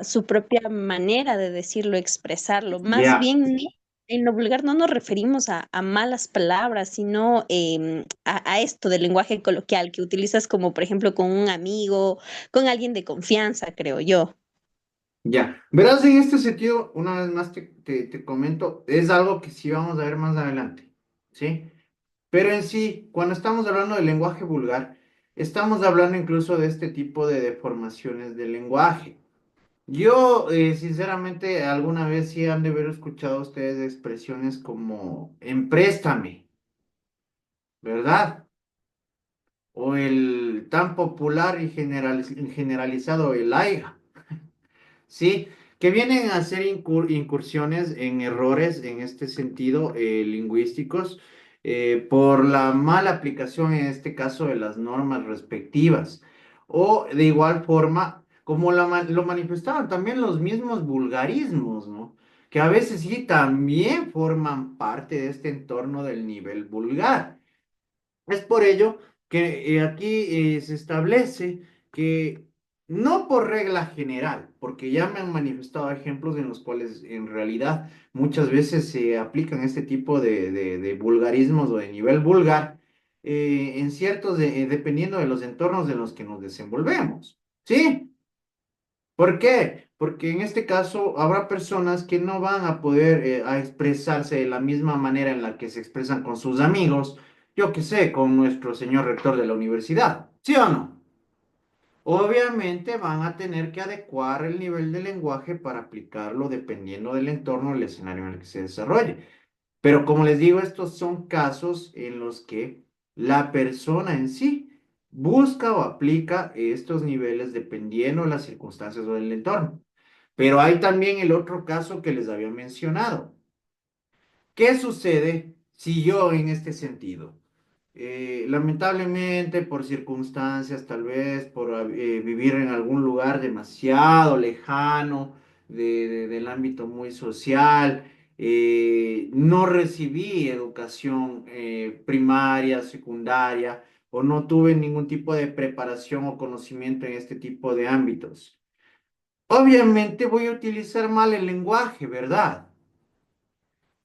manera de decirlo, expresarlo. Más Ya. bien, en lo vulgar no nos referimos a malas palabras, sino a esto del lenguaje coloquial que utilizas como, por ejemplo, con un amigo, con alguien de confianza, creo yo. Ya. Verás, en este sentido, una vez más te comento, es algo que sí vamos a ver más adelante. ¿Sí? Pero en sí, cuando estamos hablando del lenguaje vulgar, estamos hablando incluso de este tipo de deformaciones del lenguaje. Yo, sinceramente, alguna vez sí han de haber escuchado ustedes expresiones como empréstame, ¿verdad? O el tan popular y generalizado el aiga. Sí, que vienen a hacer incursiones en errores en este sentido lingüísticos por la mala aplicación en este caso de las normas respectivas. O de igual forma, como lo manifestaban también los mismos vulgarismos, ¿no? Que a veces sí también forman parte de este entorno del nivel vulgar. Es por ello que aquí se establece que no por regla general, porque ya me han manifestado ejemplos en los cuales en realidad muchas veces se aplican este tipo de vulgarismos o de nivel vulgar en ciertos, dependiendo de los entornos en los que nos desenvolvemos. ¿Sí? ¿Por qué? porque en este caso habrá personas que no van a poder a expresarse de la misma manera en la que se expresan con sus amigos, yo qué sé, con nuestro señor rector de la universidad, ¿sí o no? Obviamente van a tener que adecuar el nivel de lenguaje para aplicarlo dependiendo del entorno, el escenario en el que se desarrolle. Pero como les digo, estos son casos en los que la persona en sí busca o aplica estos niveles dependiendo de las circunstancias o del entorno. Pero hay también el otro caso que les había mencionado. ¿Qué sucede si yo en este sentido? Lamentablemente, por circunstancias, tal vez por vivir en algún lugar demasiado lejano del ámbito muy social, no recibí educación primaria, secundaria, o no tuve ningún tipo de preparación o conocimiento en este tipo de ámbitos. Obviamente voy a utilizar mal el lenguaje, ¿verdad?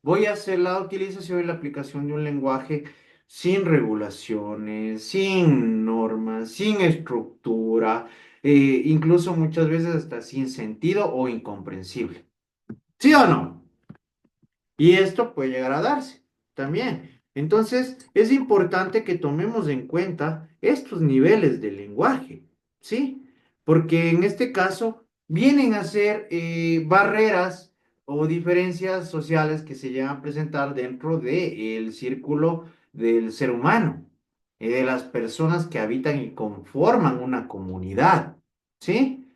Voy a hacer la utilización y la aplicación de un lenguaje sin regulaciones, sin normas, sin estructura, incluso muchas veces hasta sin sentido o incomprensible. ¿Sí o no? Y esto puede llegar a darse también. Entonces, es importante que tomemos en cuenta estos niveles de lenguaje, ¿sí? Porque en este caso vienen a ser barreras o diferencias sociales que se llegan a presentar dentro del círculo del ser humano, de las personas que habitan y conforman una comunidad, ¿sí?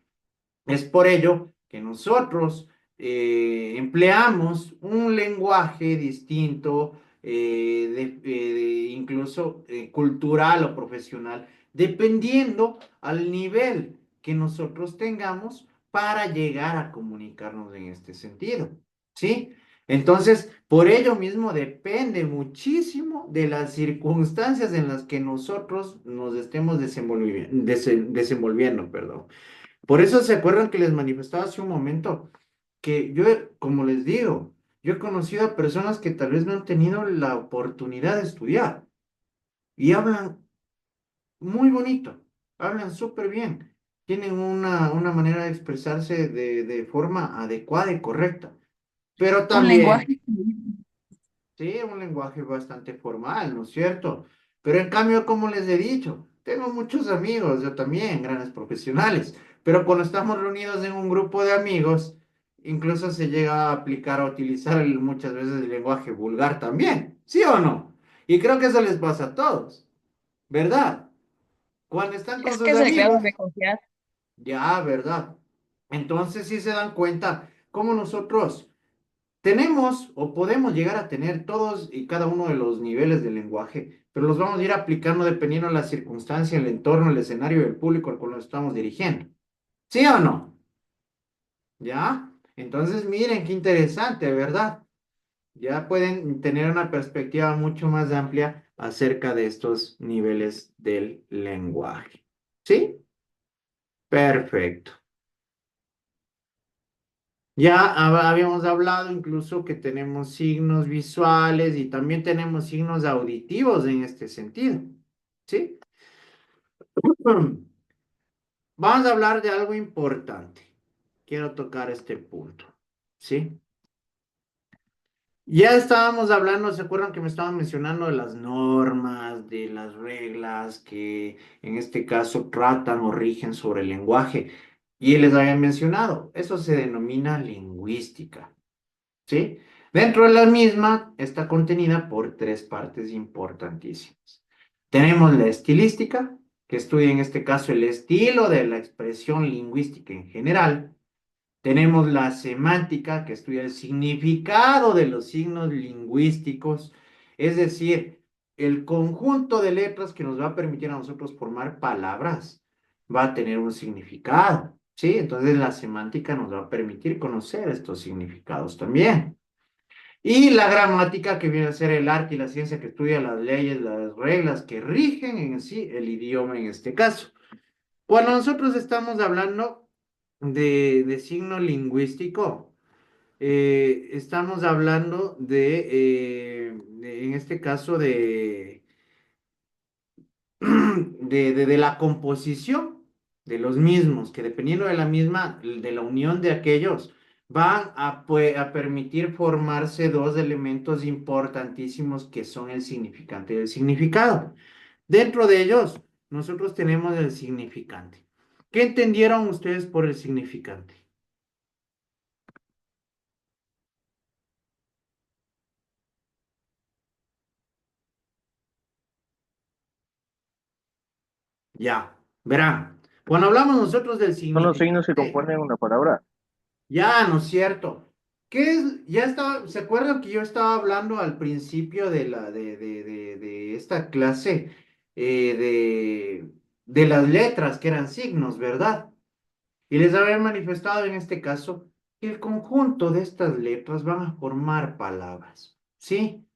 Es por ello que nosotros empleamos un lenguaje distinto, incluso cultural o profesional, dependiendo al nivel que nosotros tengamos para llegar a comunicarnos en este sentido. ¿Sí? Entonces, por ello mismo depende muchísimo de las circunstancias en las que nosotros nos estemos desenvolviendo, perdón. Por eso se acuerdan que les manifestaba hace un momento que yo, como les digo, yo he conocido a personas que tal vez no han tenido la oportunidad de estudiar y hablan muy bonito, hablan súper bien, tienen una manera de expresarse de forma adecuada y correcta, pero Un también lenguaje. sí, un lenguaje bastante formal, ¿no es cierto? Pero en cambio, como les he dicho, tengo muchos amigos, yo también, grandes profesionales, pero cuando estamos reunidos en un grupo de amigos, incluso se llega a aplicar, a utilizar muchas veces el lenguaje vulgar también, ¿sí o no? Y creo que eso les pasa a todos, ¿verdad? Cuando están con Es que sus es el grado amigos, de confianza. ya, ¿verdad? Entonces sí se dan cuenta cómo nosotros tenemos o podemos llegar a tener todos y cada uno de los niveles de lenguaje, pero los vamos a ir aplicando dependiendo de la circunstancia, el entorno, el escenario y el público al cual nos estamos dirigiendo. ¿Sí o no? ¿Ya? Entonces, miren qué interesante, ¿verdad? Ya pueden tener una perspectiva mucho más amplia acerca de estos niveles del lenguaje. ¿Sí? Perfecto. Ya habíamos hablado incluso que tenemos signos visuales y también tenemos signos auditivos en este sentido. ¿Sí? Vamos a hablar de algo importante. Quiero tocar este punto. ¿Sí? Ya estábamos hablando, ¿se acuerdan que me estaban mencionando de las normas, de las reglas que en este caso tratan o rigen sobre el lenguaje? Y les había mencionado, eso se denomina lingüística. ¿Sí? Dentro de la misma está contenida por tres partes importantísimas. Tenemos la estilística, que estudia en este caso el estilo de la expresión lingüística en general. Tenemos la semántica, que estudia el significado de los signos lingüísticos, es decir, el conjunto de letras que nos va a permitir a nosotros formar palabras va a tener un significado, ¿sí? Entonces la semántica nos va a permitir conocer estos significados también. Y la gramática, que viene a ser el arte y la ciencia que estudia las leyes, las reglas que rigen en sí el idioma en este caso. Cuando nosotros estamos hablando de signo lingüístico, estamos hablando en este caso, de la composición de los mismos, que dependiendo de la misma, de la unión de aquellos, van a permitir formarse dos elementos importantísimos que son el significante y el significado. Dentro de ellos, nosotros tenemos el significante. ¿Qué entendieron ustedes por el significante? Ya, verán, cuando hablamos nosotros del Son los signos que significante, componen una palabra. ya, ¿no es cierto? ¿Qué es? Ya estaba, ¿se acuerdan que yo estaba hablando al principio de esta clase de las letras que eran signos, ¿verdad? Y les había manifestado en este caso que el conjunto de estas letras van a formar palabras, ¿sí?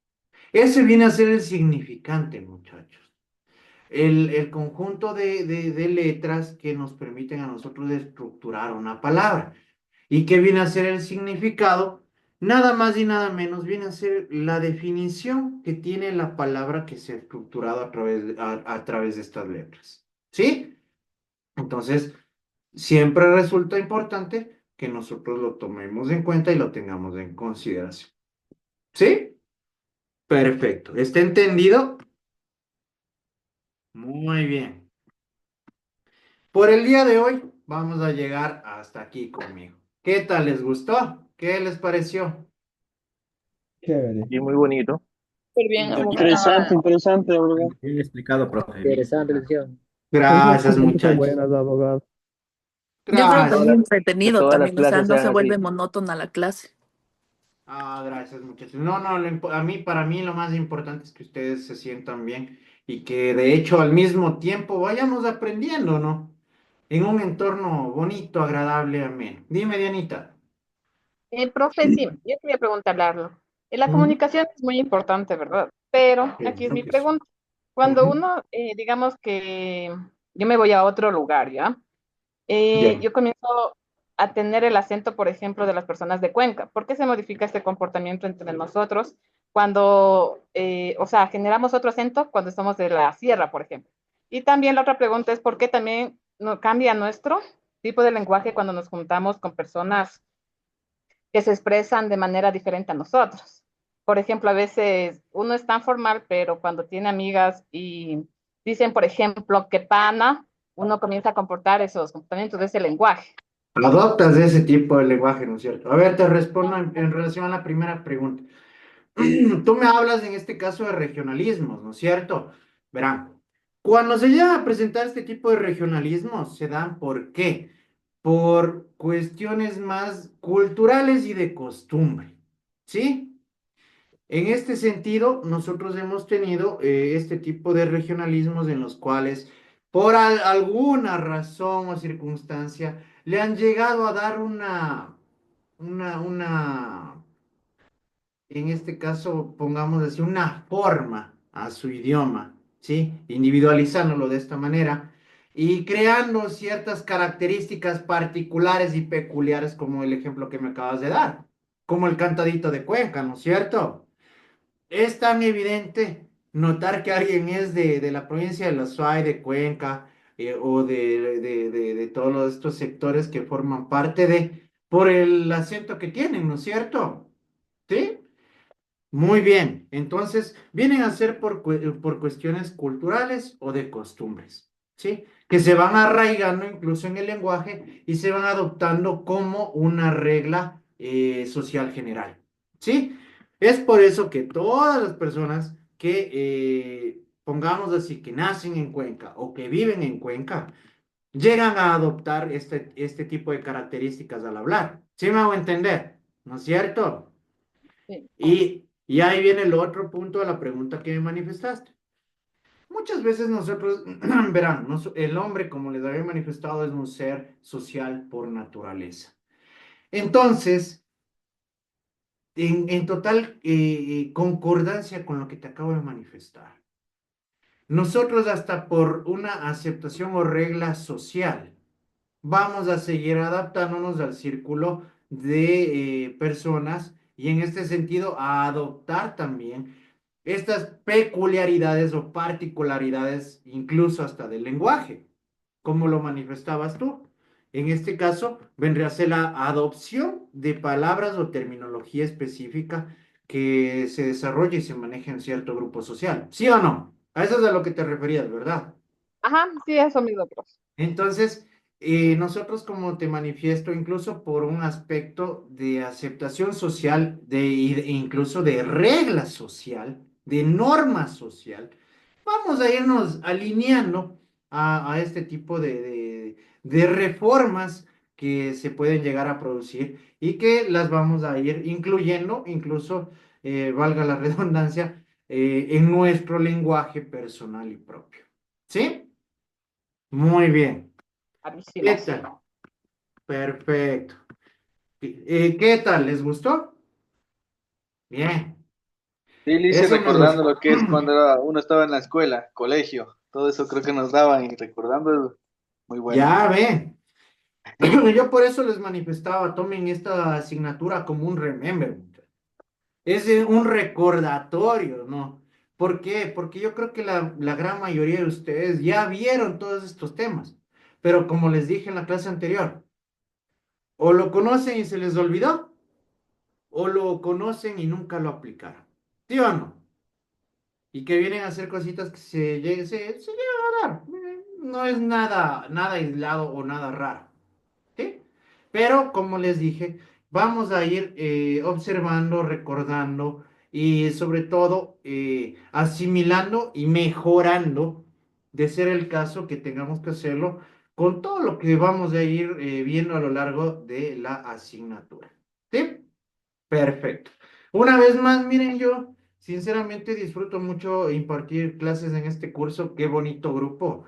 Ese viene a ser el significante, muchachos. El conjunto de letras que nos permiten a nosotros estructurar una palabra. ¿Y qué viene a ser el significado? Nada más y nada menos viene a ser la definición que tiene la palabra que se ha estructurado a través de estas letras. ¿Sí? Entonces, siempre resulta importante que nosotros lo tomemos en cuenta y lo tengamos en consideración. ¿Sí? Perfecto. ¿Está entendido? Muy bien. Por el día de hoy vamos a llegar hasta aquí conmigo. ¿Qué tal les gustó? ¿Qué les pareció? Chévere. Y muy bonito. Súper bien, abogado. Interesante, interesante, ¿verdad? Bien explicado, profe. Bien Interesante explicado. lección. Esas Gracias, preguntas son muchachos. buenas, abogado. Yo creo que Gracias. muy Que entretenido todas las también, o sea, clases no sean se vuelve así. monótona la clase. Ah, gracias, muchachos. No, no, para mí lo más importante es que ustedes se sientan bien y que de hecho al mismo tiempo vayamos aprendiendo, ¿no? En un entorno bonito, agradable, ameno. Dime, Dianita. Profe, sí, yo quería preguntarle algo. La Ujú. comunicación es muy importante, ¿verdad? Pero aquí es Pienso mi que sí. pregunta. Cuando Ujú. uno, digamos que yo me voy a otro lugar, ¿ya? Ya. Yo comienzo a tener el acento, por ejemplo, de las personas de Cuenca. ¿Por qué se modifica este comportamiento entre nosotros cuando, o sea, generamos otro acento cuando somos de la sierra, por ejemplo? Y también la otra pregunta es por qué también no cambia nuestro tipo de lenguaje cuando nos juntamos con personas que se expresan de manera diferente a nosotros. Por ejemplo, a veces uno es tan formal, pero cuando tiene amigas y dicen, por ejemplo, que pana, uno comienza a comportar esos comportamientos de ese lenguaje. Adoptas ese tipo de lenguaje, ¿no es cierto? A ver, te respondo en relación a la primera pregunta. Tú me hablas en este caso de regionalismos, ¿no es cierto? Verán, cuando se llega a presentar este tipo de regionalismos, se dan ¿por qué? Por cuestiones más culturales y de costumbre, ¿sí? En este sentido, nosotros hemos tenido este tipo de regionalismos en los cuales, por alguna razón o circunstancia, le han llegado a dar una en este caso, pongamos así, una forma a su idioma, ¿sí? Individualizándolo de esta manera y creando ciertas características particulares y peculiares, como el ejemplo que me acabas de dar, como el cantadito de Cuenca, ¿no es cierto? Es tan evidente notar que alguien es de la provincia de La Suay, de Cuenca, o de todos estos sectores que forman parte por el acento que tienen, ¿no es cierto? ¿Sí? Muy bien, entonces vienen a ser por cuestiones culturales o de costumbres, ¿sí? Que se van arraigando incluso en el lenguaje y se van adoptando como una regla social general, ¿sí? Es por eso que todas las personas que, pongamos así, que nacen en Cuenca o que viven en Cuenca, llegan a adoptar este tipo de características al hablar, ¿sí me hago entender? ¿No es cierto? Sí. Y ahí viene el otro punto de la pregunta que me manifestaste. Muchas veces nosotros, verán, el hombre, como les había manifestado, es un ser social por naturaleza. Entonces, en total concordancia con lo que te acabo de manifestar, nosotros hasta por una aceptación o regla social, vamos a seguir adaptándonos al círculo de personas y en este sentido a adoptar también estas peculiaridades o particularidades, incluso hasta del lenguaje. como lo manifestabas tú. En este caso, vendría a ser la adopción de palabras o terminología específica que se desarrolle y se maneje en cierto grupo social. ¿Sí o no? A eso es a lo que te referías, ¿verdad? Ajá, sí, eso mismo, profe. Entonces, nosotros como te manifiesto, incluso por un aspecto de aceptación social, e incluso de regla social, de norma social, vamos a irnos alineando a este tipo de reformas que se pueden llegar a producir y que las vamos a ir incluyendo, incluso, valga la redundancia, en nuestro lenguaje personal y propio. ¿Sí? Muy bien. ¿Qué Bravísimos. tal? Perfecto. ¿Qué tal? ¿Les gustó? Bien. Sí, Lice, Eso nos los... recordando lo que es cuando uno estaba en la escuela, colegio, todo eso creo que nos daban y recordando, muy bueno. Ya ven. Yo por eso les manifestaba, tomen esta asignatura como un remember. Es un recordatorio, ¿no? ¿Por qué? Porque yo creo que la gran mayoría de ustedes ya vieron todos estos temas. Pero como les dije en la clase anterior, o lo conocen y se les olvidó, o lo conocen y nunca lo aplicaron. ¿Sí o no? Y que vienen a hacer cositas que se llegan a dar. No es nada aislado o nada raro. ¿Sí? Pero como les dije, vamos a ir observando, recordando y sobre todo asimilando y mejorando, de ser el caso que tengamos que hacerlo, con todo lo que vamos a ir viendo a lo largo de la asignatura. ¿Sí? Perfecto. Una vez más, miren, yo sinceramente disfruto mucho impartir clases en este curso. Qué bonito grupo.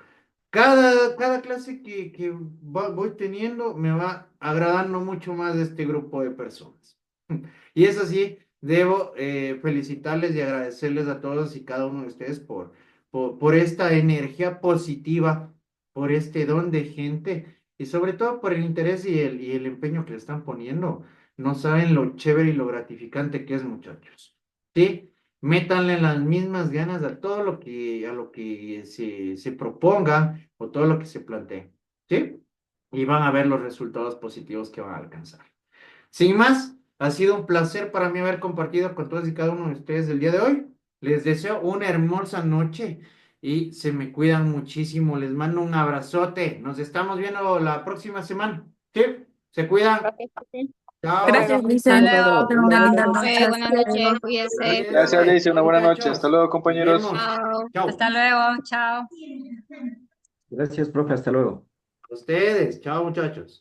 Cada clase que voy teniendo me va agradando mucho más este grupo de personas. Y eso sí, debo felicitarles y agradecerles a todos y cada uno de ustedes por esta energía positiva, por este don de gente y sobre todo por el interés y el empeño que le están poniendo. No saben lo chévere y lo gratificante que es, muchachos. ¿Sí? Métanle las mismas ganas a lo que se proponga o todo lo que se plantee, ¿sí? Y van a ver los resultados positivos que van a alcanzar. Sin más, ha sido un placer para mí haber compartido con todos y cada uno de ustedes el día de hoy. Les deseo una hermosa noche y se me cuidan muchísimo. Les mando un abrazote. Nos estamos viendo la próxima semana. ¿Sí? Se cuidan. Hasta Chao. luego. Gracias, Hasta Lice. luego. Tenga una linda noche. Buenas Hasta noches, luego. cuídense. Dale, Gracias, dale. Lice, una Chao, buena noche. Hasta muchachos. luego, Nos compañeros. vemos. Chao. Chao. Hasta luego. Chao. Gracias, profe, hasta luego. Ustedes. Chao, muchachos.